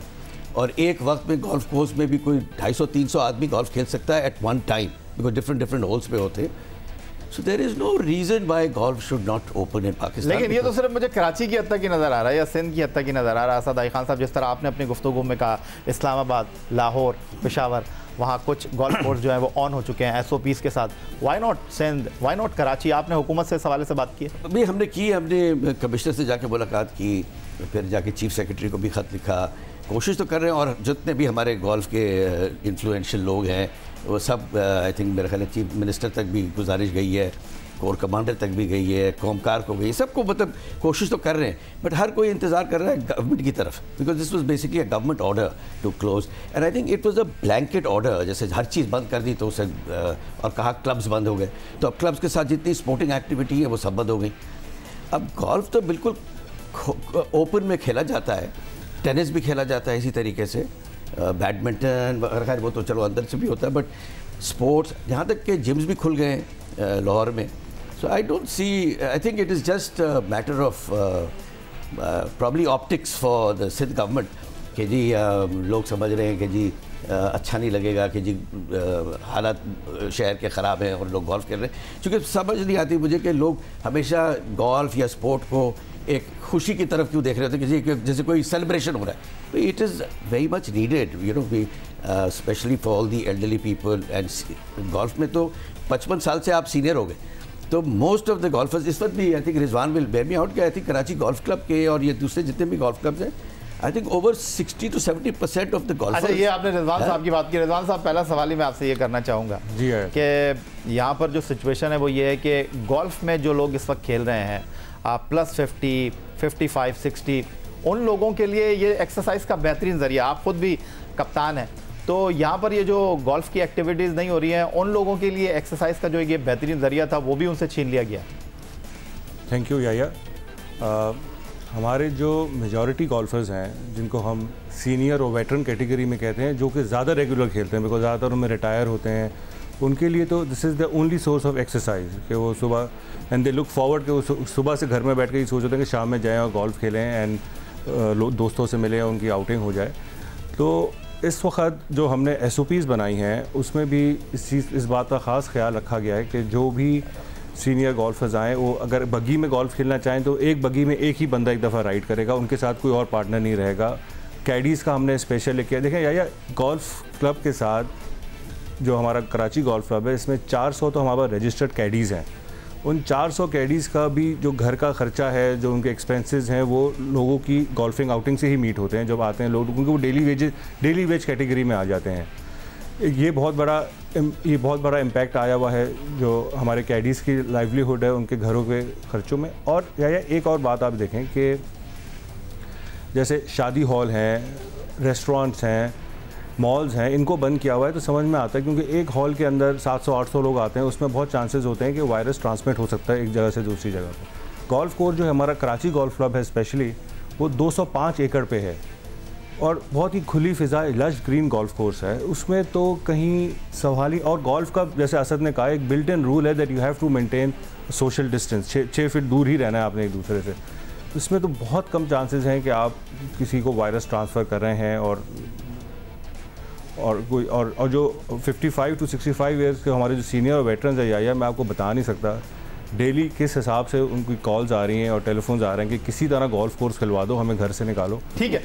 Speaker 4: और एक वक्त में गोल्फ कोर्स में भी कोई 250-300 आदमी गोल्फ खेल सकता है at one time, because different holes पे होते हैं। So there is no reason why golf should not open in Pakistan.
Speaker 1: लेकिन ये तो सिर्फ मुझे कराची की हद तक ही नज़र आ रहा है या सिंध की हद तक ही नज़र आ रहा है। असद आई खान साहब, जिस तरह आपने अपनी गुफ्तगू में कहा, इस्लामाबाद, लाहौर, पेशावर, वहाँ कुछ गोल्फ कोर्स जो हैं वो ऑन हो चुके हैं SOPs के साथ। Why not Sindh, why not Karachi? आपने हुकूमत से इस हवाले से बात की है?
Speaker 4: अभी हमने कमिश्नर से जाके मुलाकात की, फिर जाके चीफ सेक्रेटरी को भी ख़त लिखा। कोशिश तो कर रहे हैं, और जितने भी हमारे गोल्फ के इन्फ्लुएंशियल लोग हैं वो सब, आई थिंक मेरे ख्याल चीफ मिनिस्टर तक भी गुजारिश गई है, कोर कमांडर तक भी गई है, कौमकार को गई, सबको मतलब कोशिश तो कर रहे हैं। बट हर कोई इंतज़ार कर रहा है गवर्नमेंट की तरफ, because this was basically a government order to close, and I think it was a blanket order. जैसे हर चीज़ बंद कर दी तो उसे और कहा क्लब्स बंद हो गए, तो अब क्लब्स के साथ जितनी स्पोर्टिंग एक्टिविटी है वो सब बंद हो गई। अब गोल्फ तो बिल्कुल ओपन में खेला जाता है, टेनिस भी खेला जाता है इसी तरीके से, बैडमिंटन वगैरह वो तो चलो अंदर से भी होता है, बट स्पोर्ट्स, यहाँ तक के जिम्स भी खुल गए हैं लाहौर में। So I don't see, I think it is just matter of probably optics for the Sindh government कि जी लोग समझ रहे हैं कि जी अच्छा नहीं लगेगा कि जी हालात शहर के ख़राब हैं और लोग गोल्फ़ खेल रहे हैं। क्योंकि समझ नहीं आती मुझे कि लोग हमेशा गोल्फ़ या स्पोर्ट को एक खुशी की तरफ क्यों देख रहे होते हैं कि जैसे कोई सेलिब्रेशन हो रहा है। तो it is very much needed, you know, we specially for all the elderly people. And golf में तो 55 साल से आप सीनियर हो गए, तो मोस्ट ऑफ द गोल्फर्स इस वक्त भी, I think Rizwan will bear me out, कि I think Karachi golf club के और ये दूसरे जितने भी गोल्फ क्लब्स हैं, I think over 60 to 70% of the golfers.
Speaker 1: अच्छा, ये आपने रिजवान साहब की बात की। रिजवान साहब, पहला सवाल ही मैं आपसे ये करना चाहूँगा जी कि यहाँ पर जो सिचुएशन है वो ये है कि गोल्फ में जो लोग इस वक्त खेल रहे हैं +50, 55, 60, उन लोगों के लिए ये एक्सरसाइज का बेहतरीन ज़रिया, आप ख़ुद भी कप्तान हैं, तो यहाँ पर ये जो गोल्फ़ की एक्टिविटीज़ नहीं हो रही हैं, उन लोगों के लिए एक्सरसाइज का जो ये बेहतरीन ज़रिया था वो भी उनसे छीन लिया गया।
Speaker 5: थैंक यू याया। हमारे जो मेजॉरिटी गोल्फर्स हैं जिनको हम सीनियर और वेटरन कैटेगरी में कहते हैं, जो कि ज़्यादा रेगुलर खेलते हैं, बिकॉज ज़्यादातर उनमें रिटायर होते हैं, उनके लिए तो this is the only source of exercise कि वो सुबह एंड दे लुक फॉरवर्ड कि वो सुबह से घर में बैठ के ये सोच होते हैं कि शाम में जाएँ और गोल्फ़ खेलें एंड दोस्तों से मिलें, उनकी आउटिंग हो जाए। तो इस वक्त जो हमने SOPs बनाई हैं उसमें भी इस बात का ख़ास ख्याल रखा गया है कि जो भी सीनियर गोल्फर्स आएँ वो अगर बग्गी में गोल्फ़ खेलना चाहें तो एक बग्गी में एक ही बंदा एक दफ़ा राइड करेगा, उनके साथ कोई और पार्टनर नहीं रहेगा। कैडीज़ का हमने स्पेशल किया। देखें या गोल्फ़ क्लब के साथ जो हमारा कराची गोल्फ़ क्लब है, इसमें 400 तो हमारे रजिस्टर्ड कैडीज़ हैं। उन 400 कैडीज़ का भी जो घर का ख़र्चा है, जो उनके एक्सपेंसेस हैं, वो लोगों की गोल्फिंग आउटिंग से ही मीट होते हैं जब आते हैं लोग, क्योंकि वो डेली वेज कैटेगरी में आ जाते हैं। ये बहुत बड़ा इम्पैक्ट आया हुआ है जो हमारे कैडीज़ की लाइवलीहुड है, उनके घरों के ख़र्चों में। और या एक और बात आप देखें कि जैसे शादी हॉल हैं, रेस्टोरेंट्स हैं, मॉल्स हैं, इनको बंद किया हुआ है तो समझ में आता है, क्योंकि एक हॉल के अंदर 700-800 लोग आते हैं, उसमें बहुत चांसेस होते हैं कि वायरस ट्रांसमिट हो सकता है एक जगह से दूसरी जगह पर। गोल्फ कोर्स जो है हमारा कराची गोल्फ क्लब है स्पेशली, वो 205 एकड़ पे है और बहुत ही खुली फिजा लश ग्रीन गोल्फ कोर्स है। उसमें तो कहीं सवाल ही, और गोल्फ का जैसे असद ने कहा एक बिल्ट इन रूल है that you have to maintain social distance, 6 feet दूर ही रहना है आपने एक दूसरे से। इसमें तो बहुत कम चांसेस हैं कि आप किसी को वायरस ट्रांसफ़र कर रहे हैं। और जो 55 to 65 ईयर्स के हमारे जो सीनियर और वेटरन्स है, या मैं आपको बता नहीं सकता डेली किस हिसाब से उनकी कॉल्स आ रही हैं और टेलीफोन्स आ रहे हैं कि किसी तरह गोल्फ कोर्स खिलवा दो, हमें घर से निकालो।
Speaker 1: ठीक है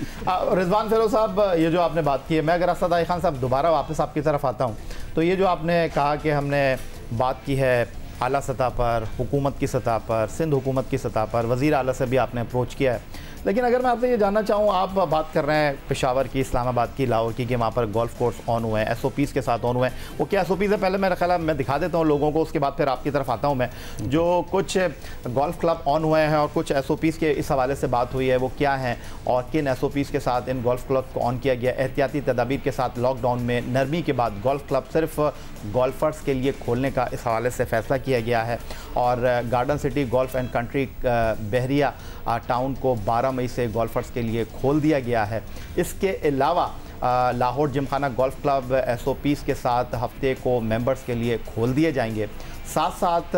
Speaker 1: रिजवान फेरोज साहब, ये जो आपने बात की है, मैं अगर असद अली खान साहब दोबारा वापस आपकी तरफ आता हूँ, तो ये जो आपने कहा कि हमने बात की है आला सतह पर, हुकूमत की सतह पर, सिंध हुकूमत की सतह पर, वज़ीर आला से भी आपने अप्रोच किया है, लेकिन अगर मैं आपसे ये जानना चाहूँ, आप बात कर रहे हैं पेशावर की, इस्लामाबाद की, लाहौर की, कि वहाँ पर गोल्फ कोर्स ऑन हुए हैं, SOPs के साथ ऑन हुए हैं। वो क्या SOPs है पहले मेरा ख्याल है मैं दिखा देता हूँ लोगों को, उसके बाद फिर आपकी तरफ आता हूँ मैं। जो कुछ गोल्फ क्लब ऑन हुए हैं और कुछ SOPs के इस हवाले से बात हुई है, वो क्या हैं और किन SOPs के साथ इन गोल्फ क्लब को ऑन किया गया। एहतियाती तदाबीर के साथ लॉकडाउन में नरमी के बाद गोल्फ क्लब सिर्फ गोल्फर्स के लिए खोलने का इस हवाले से फ़ैसला किया गया है और garden city golf and country Bahria town को 12 मई से गोल्फर्स के लिए खोल दिया गया है। इसके अलावा Lahore Gymkhana golf club SOPs के साथ हफ्ते को मेंबर्स के लिए खोल दिए जाएंगे। साथ साथ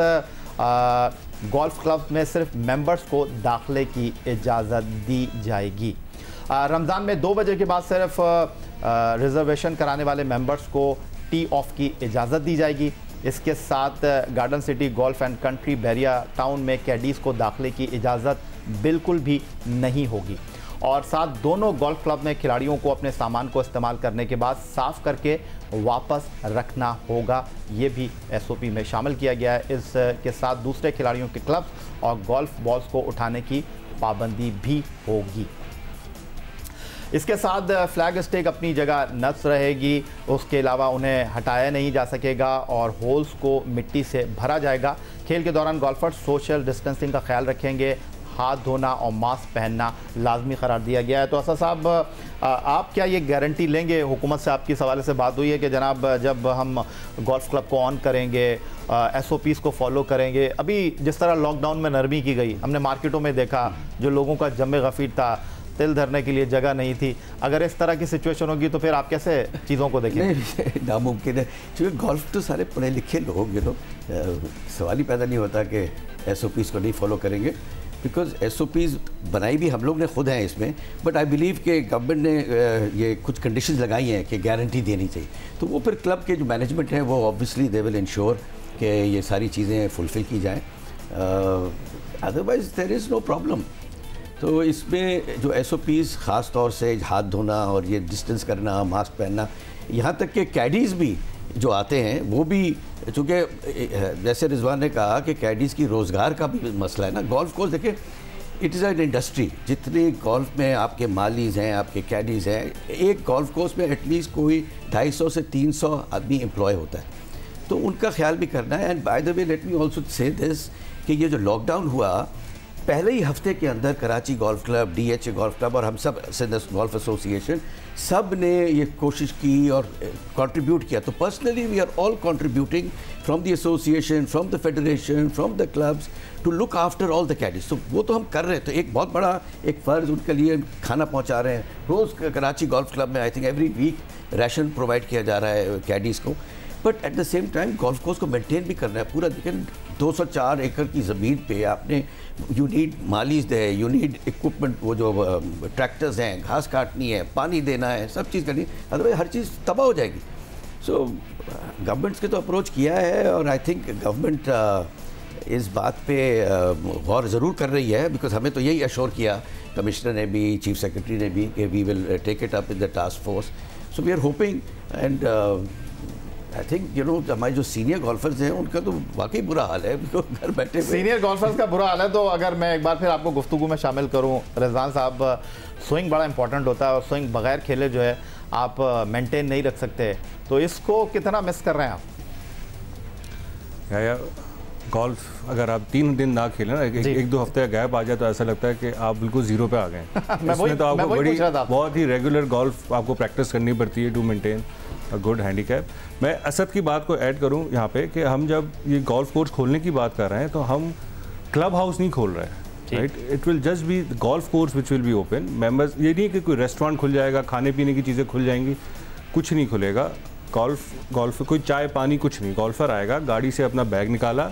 Speaker 1: गोल्फ क्लब में सिर्फ मेंबर्स को दाखिले की इजाज़त दी जाएगी। रमज़ान में 2 बजे के बाद सिर्फ रिजर्वेशन कराने वाले मेंबर्स को टी ऑफ की इजाज़त दी जाएगी। इसके साथ garden city golf and country Bahria town में कैडीज़ को दाखिले की इजाज़त बिल्कुल भी नहीं होगी और साथ दोनों गोल्फ क्लब में खिलाड़ियों को अपने सामान को इस्तेमाल करने के बाद साफ़ करके वापस रखना होगा। ये भी SOP में शामिल किया गया है। इसके साथ दूसरे खिलाड़ियों के क्लब्स और गोल्फ बॉल्स को उठाने की पाबंदी भी होगी। इसके साथ फ्लैग स्टिक अपनी जगह नस्ब रहेगी, उसके अलावा उन्हें हटाया नहीं जा सकेगा और होल्स को मिट्टी से भरा जाएगा। खेल के दौरान गोल्फर्स सोशल डिस्टेंसिंग का ख्याल रखेंगे, हाथ धोना और मास्क पहनना लाजमी करार दिया गया है। तो असद साहब, आप क्या ये गारंटी लेंगे, हुकूमत से आपकी सवाल से बात हुई है कि जनाब जब हम गोल्फ क्लब को ऑन करेंगे SOPs को फॉलो करेंगे, अभी जिस तरह लॉकडाउन में नरमी की गई, हमने मार्केटों में देखा जो लोगों का जमे गफीर था, तिल धरने के लिए जगह नहीं थी, अगर इस तरह की सिचुएशन होगी तो फिर आप कैसे चीज़ों को देखेंगे?
Speaker 4: नामुमकिन है, क्योंकि गोल्फ तो सारे पढ़े लिखे लोग, सवाल ही पैदा नहीं होता कि SOPs को नहीं फॉलो करेंगे, बिकॉज SOPs बनाई भी हम लोग ने खुद हैं इसमें, बट आई बिलीव कि गवर्नमेंट ने ये कुछ कंडीशंस लगाई हैं कि गारंटी देनी चाहिए, तो वो फिर क्लब के जो मैनेजमेंट है वो ऑब्वियसली दे विल इंश्योर कि ये सारी चीज़ें फुलफ़िल की जाएँ, otherwise there is no problem. तो इसमें जो SOPs ख़ास तौर से हाथ धोना और ये डिस्टेंस करना, मास्क पहनना, यहाँ तक कि कैडीज़ भी जो आते हैं वो भी, चूँकि जैसे रिजवान ने कहा कि कैडीज़ की रोज़गार का भी मसला है ना। गोल्फ कोर्स देखिए, इट इज़ एन इंडस्ट्री, जितने गोल्फ में आपके मालीज़ हैं, आपके कैडीज़ हैं, एक गोल्फ कोर्स में एटलीस्ट कोई 250 से 300 आदमी एम्प्लॉय होता है, तो उनका ख्याल भी करना है। And by the way let me also say this कि ये जो लॉकडाउन हुआ, पहले ही हफ्ते के अंदर Karachi golf club, DHA golf club और हम सब सिंध गोल्फ एसोसिएशन सब ने ये कोशिश की और कंट्रीब्यूट किया। तो personally we are all contributing from the association, from the federation, from the clubs to look after all the caddies. तो वो तो हम कर रहे हैं, तो एक बहुत बड़ा एक फ़र्ज़ उनके लिए खाना पहुंचा रहे हैं। रोज़ कराची गोल्फ क्लब में I think every week ration provide किया जा रहा है कैडीज़ को, but at the same time golf course को मेंटेन भी करना है पूरा। देखिए 204 एकड़ की ज़मीन पे आपने, यू नीड मालीज है, यू नीड इक्विपमेंट, वो जो ट्रैक्टर्स हैं, घास काटनी है, पानी देना है, सब चीज़ करनी है, अदरवाइज हर चीज़ तबाह हो जाएगी। सो गवर्नमेंट्स के तो अप्रोच किया है और आई थिंक गवर्नमेंट इस बात पे गौर ज़रूर कर रही है, बिकॉज हमें तो यही अश्योर किया कमिश्नर ने भी, चीफ सेक्रेटरी ने भी, कि we will take it up in the task force. So we are hoping and I think हमारे जो सीनियर गोल्फर्स हैं उनका तो वाकई बुरा हाल है, घर बैठे हुए।
Speaker 1: सीनियर गोल्फर्स का बुरा हाल है, तो अगर मैं एक बार फिर आपको गुफ्तगू में शामिल करूं, रिजवान साहब, स्विंग बड़ा इंपॉर्टेंट होता है और स्विंग बगैर खेले जो है आप मेंटेन नहीं रख सकते, तो इसको कितना मिस कर रहे हैं आप?
Speaker 5: या गोल्फ अगर आप 3 दिन ना खेलें ना, एक 2 हफ्ते का गैप आ जाए तो ऐसा लगता है कि आप बिल्कुल ज़ीरो पे आ गए। इसमें तो आपको बड़ी बहुत ही रेगुलर गोल्फ आपको प्रैक्टिस करनी पड़ती है to maintain a good handicap. मैं असद की बात को ऐड करूं यहाँ पे कि हम जब ये गोल्फ कोर्स खोलने की बात कर रहे हैं तो हम क्लब हाउस नहीं खोल रहे हैं, right. It will just be golf course which will be open. Members, ये नहीं कि कोई रेस्टोरेंट खुल जाएगा, खाने पीने की चीज़ें खुल जाएंगी, कुछ नहीं खुलेगा। गोल्फ कोई चाय पानी कुछ नहीं। गोल्फर आएगा, गाड़ी से अपना बैग निकाला,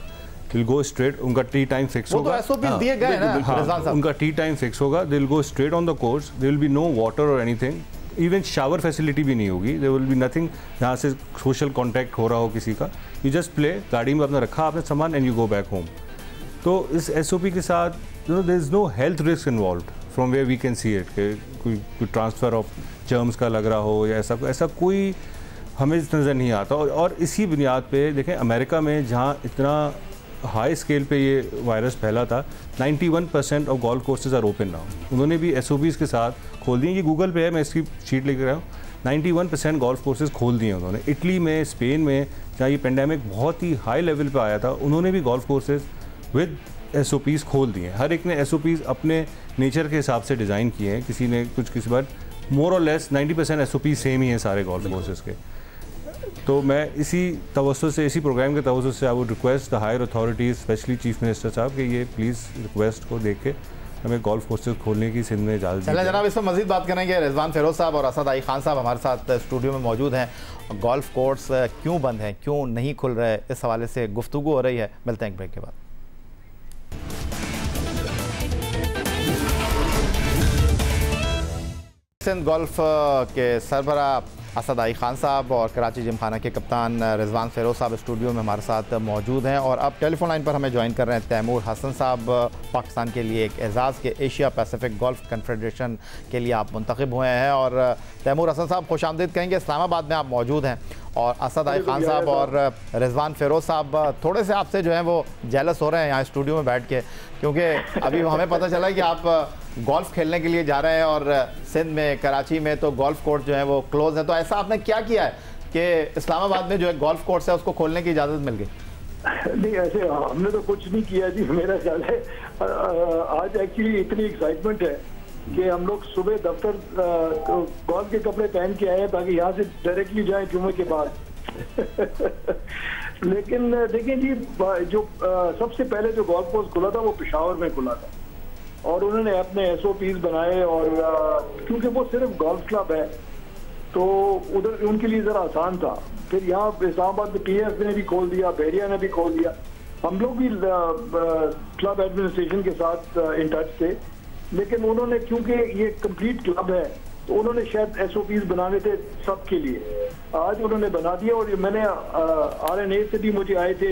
Speaker 5: विल गो स्ट्रेट, उनका टी टाइम फिक्स होगा।
Speaker 1: वो तो SOP दिए गए ना रिजवान साहब।
Speaker 5: उनका टी टाइम फिक्स होगा, they will go straight on the course, there will be no water or anything, even shower facility भी नहीं होगी, देयर विल बी नथिंग जहाँ से सोशल कॉन्टैक्ट हो रहा हो किसी का। यू जस्ट प्ले, गाड़ी में अपना रखा आपने सामान and you go back home. तो इस SOP के साथ there is no health risk involved from where we can see it, कोई ट्रांसफ़र ऑफ जर्म्स का लग रहा हो या ऐसा कोई हमें नज़र नहीं आता। और इसी बुनियाद पे देखें, अमेरिका में जहाँ इतना हाई स्केल पे ये वायरस फैला था, 91% of golf courses are open now. उन्होंने भी SOPs के साथ खोल दिए। ये गूगल पे है, मैं इसकी शीट लेकर आया हूँ। 91% गोल्फ कोर्सेज खोल दिए उन्होंने। इटली में, स्पेन में, जहाँ ये पेंडेमिक बहुत ही हाई लेवल पे आया था, उन्होंने भी गोल्फ कोर्सेज विद SOPs खोल दिए। हर एक ने SOPs अपने नेचर के हिसाब से डिज़ाइन किए हैं। किसी ने कुछ, किसी बार मोर और लेस 90% SOPs सेम ही हैं सारे गोल्फ कोर्सेज के। तो मैं इसी तवज्जो से, इसी प्रोग्राम के तवज्जो से I would request the higher authorities, specially chief minister साहब, कि ये प्लीज़ रिक्वेस्ट को देख के हमें गोल्फ कोर्सेज खोलने की सिंध में इजाज़त दी।
Speaker 1: चलें जनाब, इस पर मज़ीद बात करेंगे। रिजवान फ़िरोज़ साहब और असद आई खान साहब हमारे साथ स्टूडियो में मौजूद हैं। गोल्फ कोर्स क्यों बंद हैं, क्यों नहीं खुल रहे, इस हवाले से गुफ्तगू हो रही है। मिलते हैं एक ब्रेक के बाद। सिंध गोल्फ के सरबरा असद आई खान साहब और कराची जिमखाना के कप्तान रिजवान फ़िरोज़ साहब स्टूडियो में हमारे साथ मौजूद हैं। और अब टेलीफोन लाइन पर हमें ज्वाइन कर रहे हैं तैमूर हसन साहब। पाकिस्तान के लिए एक एजाज़ के एशिया पैसिफिक गोल्फ कन्फेडरेशन के लिए आप मुंतखब हुए हैं। और तैमूर हसन साहब, खुश आमदीद कहेंगे। इस्लामाबाद में आप मौजूद हैं और असद आई खान साहब और रिजवान फ़िरोज़ साहब थोड़े से आपसे जो हैं वो जेलस हो रहे हैं यहाँ स्टूडियो में बैठ के, क्योंकि अभी हमें पता चला है कि आप गोल्फ खेलने के लिए जा रहे हैं और सिंध में, कराची में तो गोल्फ कोर्स जो है वो क्लोज है। तो ऐसा आपने क्या किया है कि इस्लामाबाद में जो है गोल्फ कोर्स है उसको खोलने की इजाज़त मिल गई?
Speaker 6: नहीं, ऐसे हमने तो कुछ नहीं किया जी। मेरा ख्याल है आज एक्चुअली इतनी एक्साइटमेंट है कि हम लोग सुबह दफ्तर गोल्फ के कपड़े पहन के आए ताकि यहाँ से डायरेक्टली जाएं जुम्मे के बाद। लेकिन देखें जी, जो सबसे पहले जो गोल्फ कोर्स खुला था वो पेशावर में खुला था और उन्होंने अपने SOPs बनाए। और क्योंकि वो सिर्फ गोल्फ क्लब है तो उधर उनके लिए ज़रा आसान था। फिर यहाँ इस्लामाबाद में TS ने भी खोल दिया, बहरिया ने भी खोल दिया। हम लोग भी क्लब एडमिनिस्ट्रेशन के साथ इन टच थे, लेकिन उन्होंने, क्योंकि ये कंप्लीट क्लब है तो उन्होंने शायद SOPs बनाने थे सबके लिए। आज उन्होंने बना दिया और मैंने RNA से भी मुझे आए थे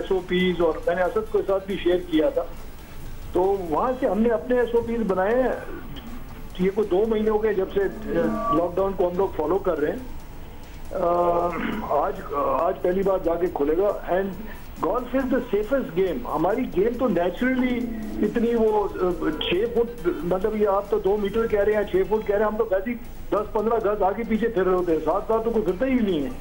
Speaker 6: SOPs और मैंने असद के साथ भी शेयर किया था। तो वहाँ से हमने अपने SOPs बनाए हैं। ये कोई 2 महीने हो गए जब से लॉकडाउन को हम लोग फॉलो कर रहे हैं। आज पहली बार जाके खुलेगा। And golf is the safest game. हमारी गेम तो नेचुरली इतनी वो 6 फुट, मतलब ये आप तो 2 मीटर कह रहे हैं, 6 फुट कह रहे हैं, हम तो वैसे ही 10-15 गज आगे पीछे फिर रहे होते हैं, साथ तो कोई फिरता ही नहीं है।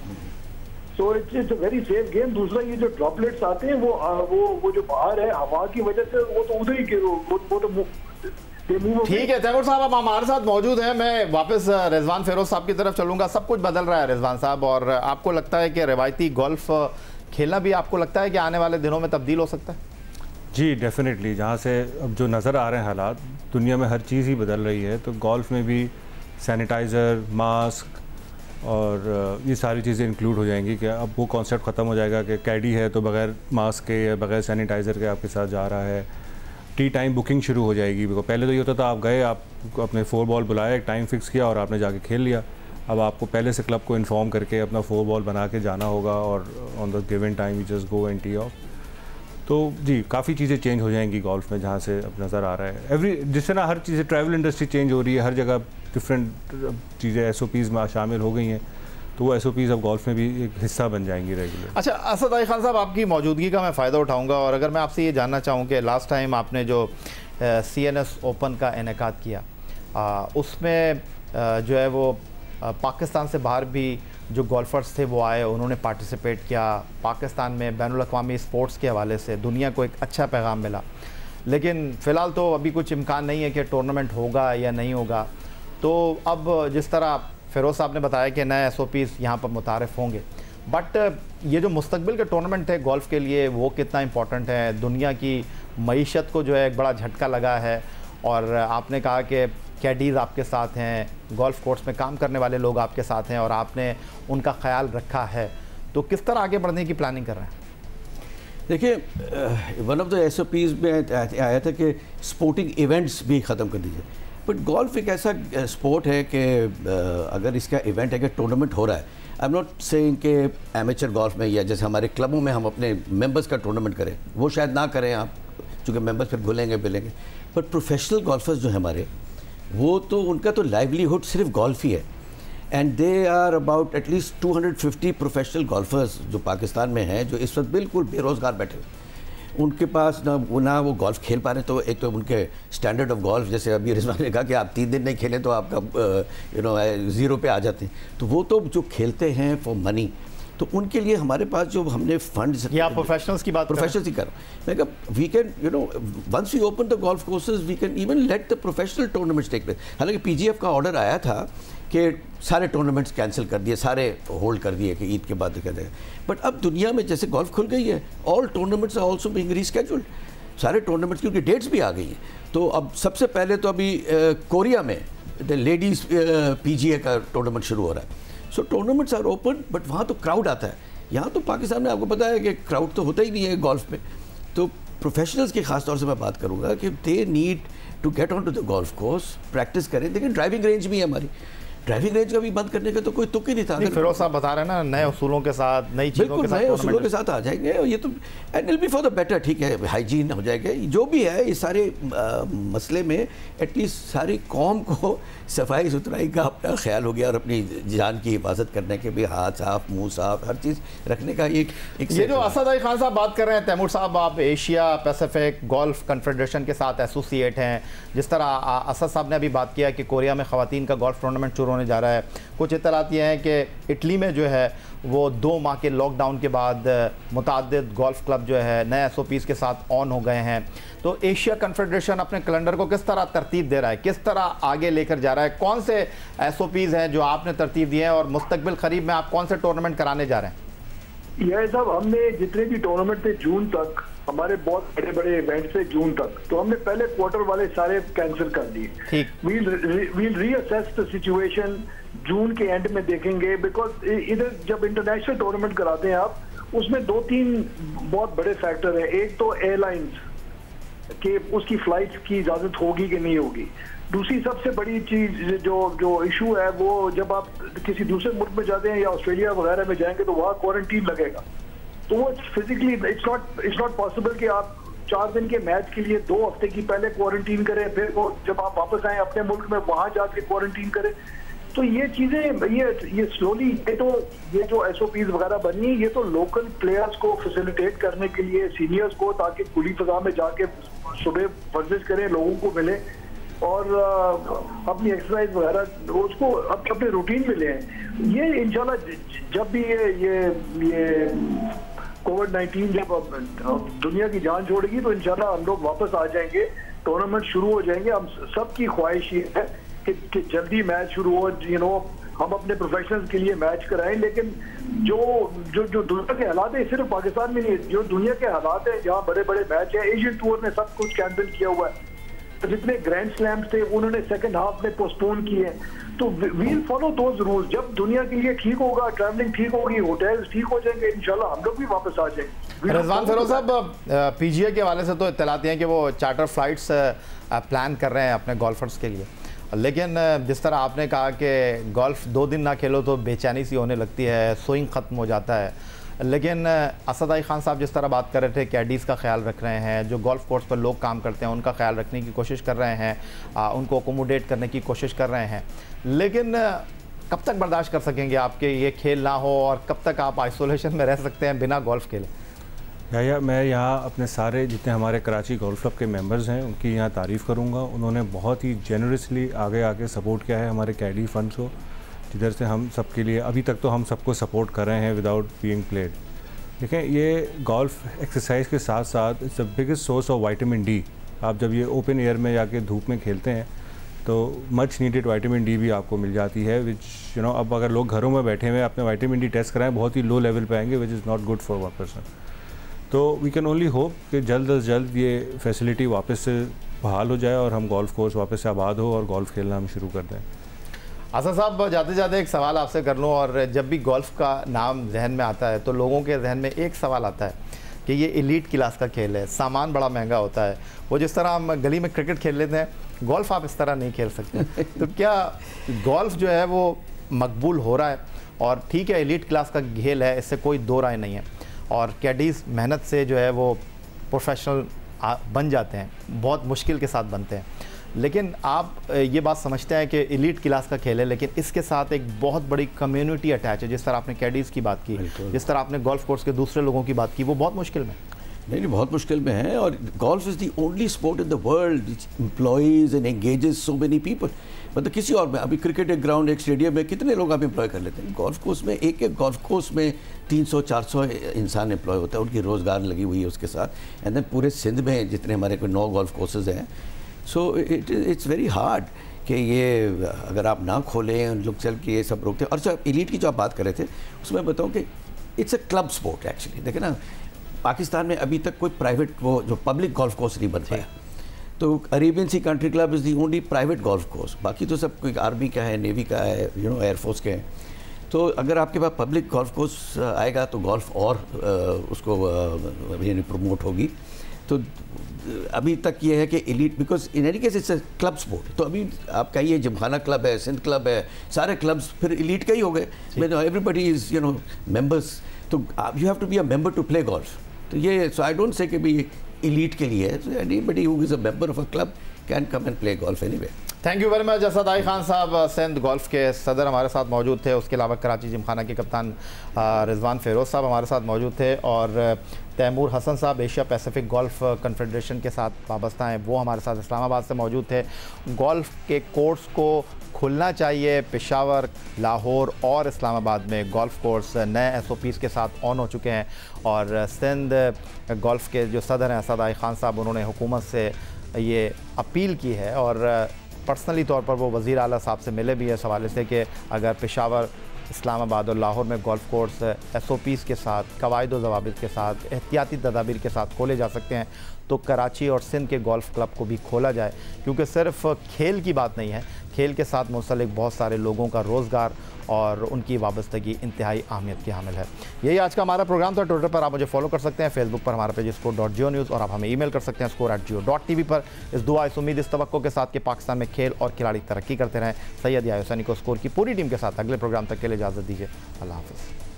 Speaker 6: So it's a very safe game. दूसरा, ये जो ड्रॉपलेट्स आते हैं वो जो बाहर है हवा की वजह से, वो तो उधर ही वो तो
Speaker 1: ठीक है तैमूर साहब, अब हमारे साथ मौजूद हैं। मैं वापस रिजवान फ़िरोज़ साहब की तरफ चलूंगा। सब कुछ बदल रहा है रिजवान साहब, और आपको लगता है कि रिवायती गोल्फ खेलना भी आपको लगता है कि आने वाले दिनों में तब्दील हो सकता है?
Speaker 5: जी डेफिनेटली। जहाँ से अब जो नज़र आ रहे हैं हालात, दुनिया में हर चीज़ ही बदल रही है, तो गोल्फ में भी सैनिटाइज़र, मास्क और ये सारी चीज़ें इंक्लूड हो जाएंगी। कि अब वो कॉन्सेप्ट ख़त्म हो जाएगा कि कैडी है तो बग़ैर मास्क के या बग़ैर सैनिटाइज़र के आपके साथ जा रहा है। टी टाइम बुकिंग शुरू हो जाएगी। पहले तो ये होता था आप गए, आप अपने 4 बॉल बुलाया, एक टाइम फिक्स किया और आपने जाके खेल लिया। अब आपको पहले से क्लब को इन्फॉर्म करके अपना 4 बॉल बना के जाना होगा और on the given time you just go and T of. तो जी काफ़ी चीज़ें चेंज हो जाएंगी गोल्फ में, जहाँ से अब नज़र आ रहा है। जिस तरह हर चीज़ें, ट्रैवल इंडस्ट्री चेंज हो रही है, हर जगह डिफरेंट चीज़ें SOPs में शामिल हो गई हैं, तो वो SOPs अब गोल्फ में भी एक हिस्सा बन जाएंगी रेगुलर।
Speaker 1: अच्छा असद आई खान साहब, आपकी मौजूदगी का मैं फ़ायदा उठाऊंगा और अगर मैं आपसे ये जानना चाहूँ कि लास्ट टाइम आपने जो CNS ओपन का इनेकाद किया उसमें जो है वो पाकिस्तान से बाहर भी जो गोल्फर्स थे वो आए, उन्होंने पार्टिसिपेट किया। पाकिस्तान में बैनुल-अक़वामी स्पोर्ट्स के हवाले से दुनिया को एक अच्छा पैगाम मिला। लेकिन फ़िलहाल तो अभी कुछ इम्कान नहीं है कि टूर्नामेंट होगा या नहीं होगा। तो अब जिस तरह फ़िरोज़ साहब ने बताया कि नए SOPs यहाँ पर मुतारिफ़ होंगे, बट ये जो मुस्तकबिल के टूर्नामेंट है गोल्फ़ के लिए वो कितना इम्पोर्टेंट है? दुनिया की मईशत को जो है एक बड़ा झटका लगा है, और आपने कहा कि कैडीज़ आपके साथ हैं, गोल्फ़ कोर्स में काम करने वाले लोग आपके साथ हैं और आपने उनका ख्याल रखा है, तो किस तरह आगे बढ़ने की प्लानिंग कर रहे हैं?
Speaker 4: देखिए, वन ऑफ द SOPs में आया था कि स्पोर्टिंग इवेंट्स भी ख़त्म कर दीजिए, बट गोल्फ़ एक ऐसा स्पोर्ट है कि अगर इसका इवेंट है कि टूर्नामेंट हो रहा है, आई एम नॉट सेइंग कि एमेचर गोल्फ में या जैसे हमारे क्लबों में हम अपने मेंबर्स का टूर्नामेंट करें, वो शायद ना करें आप, चूँकि मेंबर्स फिर भूलेंगे बिलेंगे, बट प्रोफेशनल गोल्फर्स जो हैं हमारे, वो तो उनका तो लाइवलीहुड सिर्फ गोल्फ ही है। And they are about at least 250 professional golfers जो पाकिस्तान में हैं, जो इस वक्त बिल्कुल बेरोज़गार बैठे हुए। उनके पास ना वो गोल्फ़ खेल पा रहे, तो एक तो उनके स्टैंडर्ड ऑफ गोल्फ, जैसे अभी रिजवान ने कहा कि आप 3 दिन नहीं खेलें तो आपका ज़ीरो पे आ जाते हैं, तो वो तो जो खेलते हैं फॉर मनी, तो उनके लिए हमारे पास जो हमने फंड्स,
Speaker 1: या प्रोफेशनल्स की बात,
Speaker 4: प्रोफेशनल्स ही कर रहा हूँ मैं, कहा we can once we open the golf courses we can even let the professional tournaments take place. हालांकि PGF का ऑर्डर आया था कि सारे टूर्नामेंट्स कैंसिल कर दिए, सारे होल्ड कर दिए कि ईद के बाद कर देगा, बट अब दुनिया में जैसे गोल्फ खुल गई है, all tournaments are also being rescheduled, सारे टूर्नामेंट्स की उनकी डेट्स भी आ गई हैं। तो अब सबसे पहले तो अभी कोरिया में द लेडीज़ PGA का टूर्नामेंट शुरू हो रहा है। सो टूर्नामेंट्स आर ओपन, बट वहाँ तो क्राउड आता है। यहाँ तो पाकिस्तान में आपको पता है कि क्राउड तो होता ही नहीं है गोल्फ में। तो प्रोफेशनल्स की खास तौर से मैं बात करूँगा कि they need to get on to the golf course, practice करें। लेकिन ड्राइविंग रेंज भी है हमारी, ड्राइविंग रेंज का भी बंद करने का तो कोई तुक ही नहीं था।
Speaker 1: फिरोज साहब बता रहे हैं ना, नए उसूलों के साथ, नई चीज़ों के साथ,
Speaker 4: नए उसूलों के साथ आ जाएंगे, ये तो and will be for the better. ठीक है, हाइजीन हो जाएगा, जो भी है इस सारे मसले में एटलीस्ट सारी कौम को सफाई सुथराई का अपना ख्याल हो गया और अपनी जान की हिफाजत करने के भी हाथ साफ, मुंह साफ, हर चीज़ रखने का एक
Speaker 1: ये जो असद अली खान साहब बात कर रहे हैं, तैमूर साहब आप एशिया पैसिफिक गोल्फ कन्फेडरेशन के साथ एसोसिएट हैं, जिस तरह असद साहब ने अभी बात किया कि कोरिया में ख़वातीन का गोल्फ टूर्नामेंट शुरू होने जा रहा है। कुछ इत्तलात ये हैं कि इटली में जो है वो 2 माह के लॉकडाउन के बाद मुतअद्दिद गोल्फ क्लब जो है नए SOPs के साथ ऑन हो गए हैं। तो एशिया कन्फेडरेशन अपने कैलेंडर को किस तरह तरतीब दे रहा है, किस तरह आगे लेकर जा रहा है, कौन से SOPs हैं जो आपने तरतीब दिए हैं और मुस्तकबिल करीब में आप कौन से टूर्नामेंट कराने जा रहे हैं?
Speaker 6: यह साहब, हमने जितने भी टूर्नामेंट थे जून तक, हमारे बहुत बड़े बड़े इवेंट थे जून तक, तो हमने पहले क्वार्टर वाले सारे कैंसिल कर दिए। वील रीअसेस द सिचुएशन, जून के एंड में देखेंगे, बिकॉज इधर जब इंटरनेशनल टूर्नामेंट कराते हैं आप, उसमें 2-3 बहुत बड़े फैक्टर हैं। एक तो एयरलाइंस के उसकी फ्लाइट्स की इजाजत होगी कि नहीं होगी। दूसरी सबसे बड़ी चीज जो इशू है, वो जब आप किसी दूसरे मुल्क में जाते हैं या ऑस्ट्रेलिया वगैरह में जाएंगे तो वहाँ क्वारंटीन लगेगा, तो वो फिजिकली इट्स नॉट पॉसिबल कि आप 4 दिन के मैच के लिए 2 हफ्ते की पहले क्वारंटीन करें, फिर वो जब आप वापस आए अपने मुल्क में वहां जाके क्वारंटीन करें। तो ये चीजें ये स्लोली ये जो SOPs वगैरह बनी, ये तो लोकल प्लेयर्स को फैसिलिटेट करने के लिए, सीनियर्स को, ताकि खुली फजा में जाके सुबह वर्जिश करें, लोगों को मिले और अपनी एक्सरसाइज वगैरह उसको अपने रूटीन में ले आए। ये इंशाल्लाह जब भी ये कोविड-19 जब दुनिया की जान छोड़ेगी तो इंशाल्लाह हम लोग वापस आ जाएंगे, टूर्नामेंट शुरू हो जाएंगे। हम सबकी ख्वाहिश ये है कि जल्दी मैच शुरू हो, हम अपने प्रोफेशनल्स के लिए मैच कराएं। लेकिन जो दुनिया के हालात है, सिर्फ पाकिस्तान में नहीं, जो दुनिया के हालात है, जहाँ बड़े बड़े मैच है, एशियन टूर ने सब कुछ कैंसिल किया हुआ है, तो जितने ग्रैंड स्लैम्स थे उन्होंने सेकंड हाफ में पोस्टपोन किए। तो वील फॉलो दोज रूल्स। जब दुनिया के लिए ठीक होगा, ट्रैवलिंग ठीक होगी, होटल्स ठीक हो जाएंगे, इंशाल्लाह हम लोग भी वापस आ जाएंगे।
Speaker 1: रिजवान फिरोज साहब, PGA के हवाले से तो इत्तलात हैं कि वो चार्टर फ्लाइट्स प्लान कर रहे हैं अपने गोल्फर्स के लिए, लेकिन जिस तरह आपने कहा कि गोल्फ 2 दिन ना खेलो तो बेचैनी सी होने लगती है, स्विंग ख़त्म हो जाता है। लेकिन असद अली खान साहब जिस तरह बात कर रहे थे, कैडीज़ का ख्याल रख रहे हैं, जो गोल्फ कोर्स पर लोग काम करते हैं उनका ख्याल रखने की कोशिश कर रहे हैं, उनको अकोमोडेट करने की कोशिश कर रहे हैं, लेकिन कब तक बर्दाश्त कर सकेंगे आपके ये खेल ना हो, और कब तक आप आइसोलेशन में रह सकते हैं बिना गोल्फ खेले?
Speaker 5: या मैं यहाँ अपने सारे जितने हमारे कराची गोल्फ क्लब के मेंबर्स हैं उनकी यहाँ तारीफ़ करूँगा। उन्होंने बहुत ही जेनरसली आगे आके सपोर्ट किया है हमारे कैडी फंड्स को। जिधर से हम सबके लिए अभी तक तो हम सबको सपोर्ट कर रहे हैं विदाउट बीइंग प्लेड। देखें, ये गोल्फ एक्सरसाइज के साथ साथ it's the biggest source of vitamin D. आप जब ये ओपन एयर में जाके धूप में खेलते हैं तो मच नीडेड विटामिन डी भी आपको मिल जाती है, विच अब अगर लोग घरों में बैठे हुए अपने विटामिन डी टेस्ट कराएं बहुत ही लो लेवल पे आएंगे, which is not good for one person. तो वी कैन ओनली होप कि जल्द अज जल्द ये फैसिलिटी वापस से बहाल हो जाए और हम गोल्फ कोर्स वापस से आबाद हो और गोल्फ खेलना हम शुरू कर दें।
Speaker 1: असद साहब, जाते जाते एक सवाल आपसे कर लूँ, और जब भी गोल्फ का नाम जहन में आता है तो लोगों के जहन में एक सवाल आता है कि ये एलीट क्लास का खेल है, सामान बड़ा महंगा होता है, वो जिस तरह हम गली में क्रिकेट खेल लेते हैं गोल्फ आप इस तरह नहीं खेल सकते। तो क्या गोल्फ जो है वो मकबूल हो रहा है? और ठीक है, एलीट क्लास का खेल है, इससे कोई दो राय नहीं है, और कैडीज़ मेहनत से जो है वो प्रोफेशनल बन जाते हैं, बहुत मुश्किल के साथ बनते हैं, लेकिन आप ये बात समझते हैं कि एलीट क्लास का खेल है, लेकिन इसके साथ एक बहुत बड़ी कम्युनिटी अटैच है। जिस तरह आपने कैडीज़ की बात की, जिस तरह आपने गोल्फ कोर्स के दूसरे लोगों की बात की, वो बहुत मुश्किल में
Speaker 4: नहीं बहुत मुश्किल में है। और golf is the only sport in the world which employees and engages so many people. मतलब किसी और में अभी क्रिकेट एक ग्राउंड, एक स्टेडियम में कितने लोग आप एम्प्लॉय कर लेते हैं? गोल्फ कोर्स में एक गोल्फ कोर्स में 300-400 इंसान एम्प्लॉय होता है, उनकी रोज़गार लगी हुई है उसके साथ। एंड देन पूरे सिंध में जितने हमारे कोई 9 गोल्फ कोर्सेज हैं, सो इट्स वेरी हार्ड कि ये अगर आप ना खोलें, लोग चल के ये सब रोकते हैं। और जो एलीट की जो आप बात कर रहे थे उसमें बताऊँ कि it's a club sport actually. देखें ना, पाकिस्तान में अभी तक कोई प्राइवेट वो जो पब्लिक गोल्फ कोर्स नहीं बन पाया। तो Arabian Sea Country Club is the only private golf course, बाकी तो सब कोई आर्मी का है, नेवी का है, एयरफोर्स के हैं। तो अगर आपके पास पब्लिक गोल्फ कोर्स आएगा तो गोल्फ और उसको प्रमोट होगी। तो अभी तक ये है कि elite, because in any case it's a club sport. तो अभी आप कहिए जिमखाना क्लब है, सिंध क्लब है, सारे क्लब्स फिर एलीट के ही हो गए। Everybody is members, so you have to be a member to play golf. तो ये सो आई डोंट से कि भी एलीट के लिए है, so anybody who is a member of a club can come and play golf anyway.
Speaker 1: Thank you very much. Asad I Khan sahib Sindh golf के सदर हमारे साथ मौजूद थे। उसके अलावा कराची जिमखाना के कप्तान रिजवान फेरोज़ साहब हमारे साथ मौजूद थे, और तैमूर हसन साहब एशिया पैसिफिक गोल्फ कन्फेडरेशन के साथ वाबस्ता हैं, वो हमारे साथ इस्लामाबाद से मौजूद थे। गोल्फ के कोर्स को खुलना चाहिए। पेशावर, लाहौर और इस्लामाबाद में गोल्फ कोर्स नए SOPs के साथ ऑन हो चुके हैं, और सिंध गोल्फ के जो सदर हैं असद आई खान साहब, उन्होंने हुकूमत से ये अपील की है, और पर्सनली तौर पर वो वज़ीर आला साहब से मिले भी है इस हवाले से कि अगर पेशावर, इस्लामाबाद और लाहौर में गोल्फ कोर्स SOPs के साथ, कवायद व ज़वाबित के साथ, एहतियाती तदाबीर के साथ खोले जा सकते हैं, तो कराची और सिंध के गोल्फ क्लब को भी खोला जाए, क्योंकि सिर्फ खेल की बात नहीं है, खेल के साथ मुंसलिक बहुत सारे लोगों का रोज़गार और उनकी वाबस्तगी इंतहाई अहमियत की हामिल है। यही आज का हमारा प्रोग्राम था। ट्विटर पर आप मुझे फॉलो कर सकते हैं, फेसबुक पर हमारा पेज score.geo न्यूज़, और आप हमें ईमेल कर सकते हैं score@geo.tv पर। इस दुआ, इस उम्मीद, इस तवक्को के साथ कि पाकिस्तान में खेल और खिलाड़ी तरक्की करते रहें। सैयद याहिया हुसैनी को स्कोर की पूरी टीम के साथ अगले प्रोग्राम तक के लिए इजाज़त दीजिए। अल्लाह हाफ़िज़।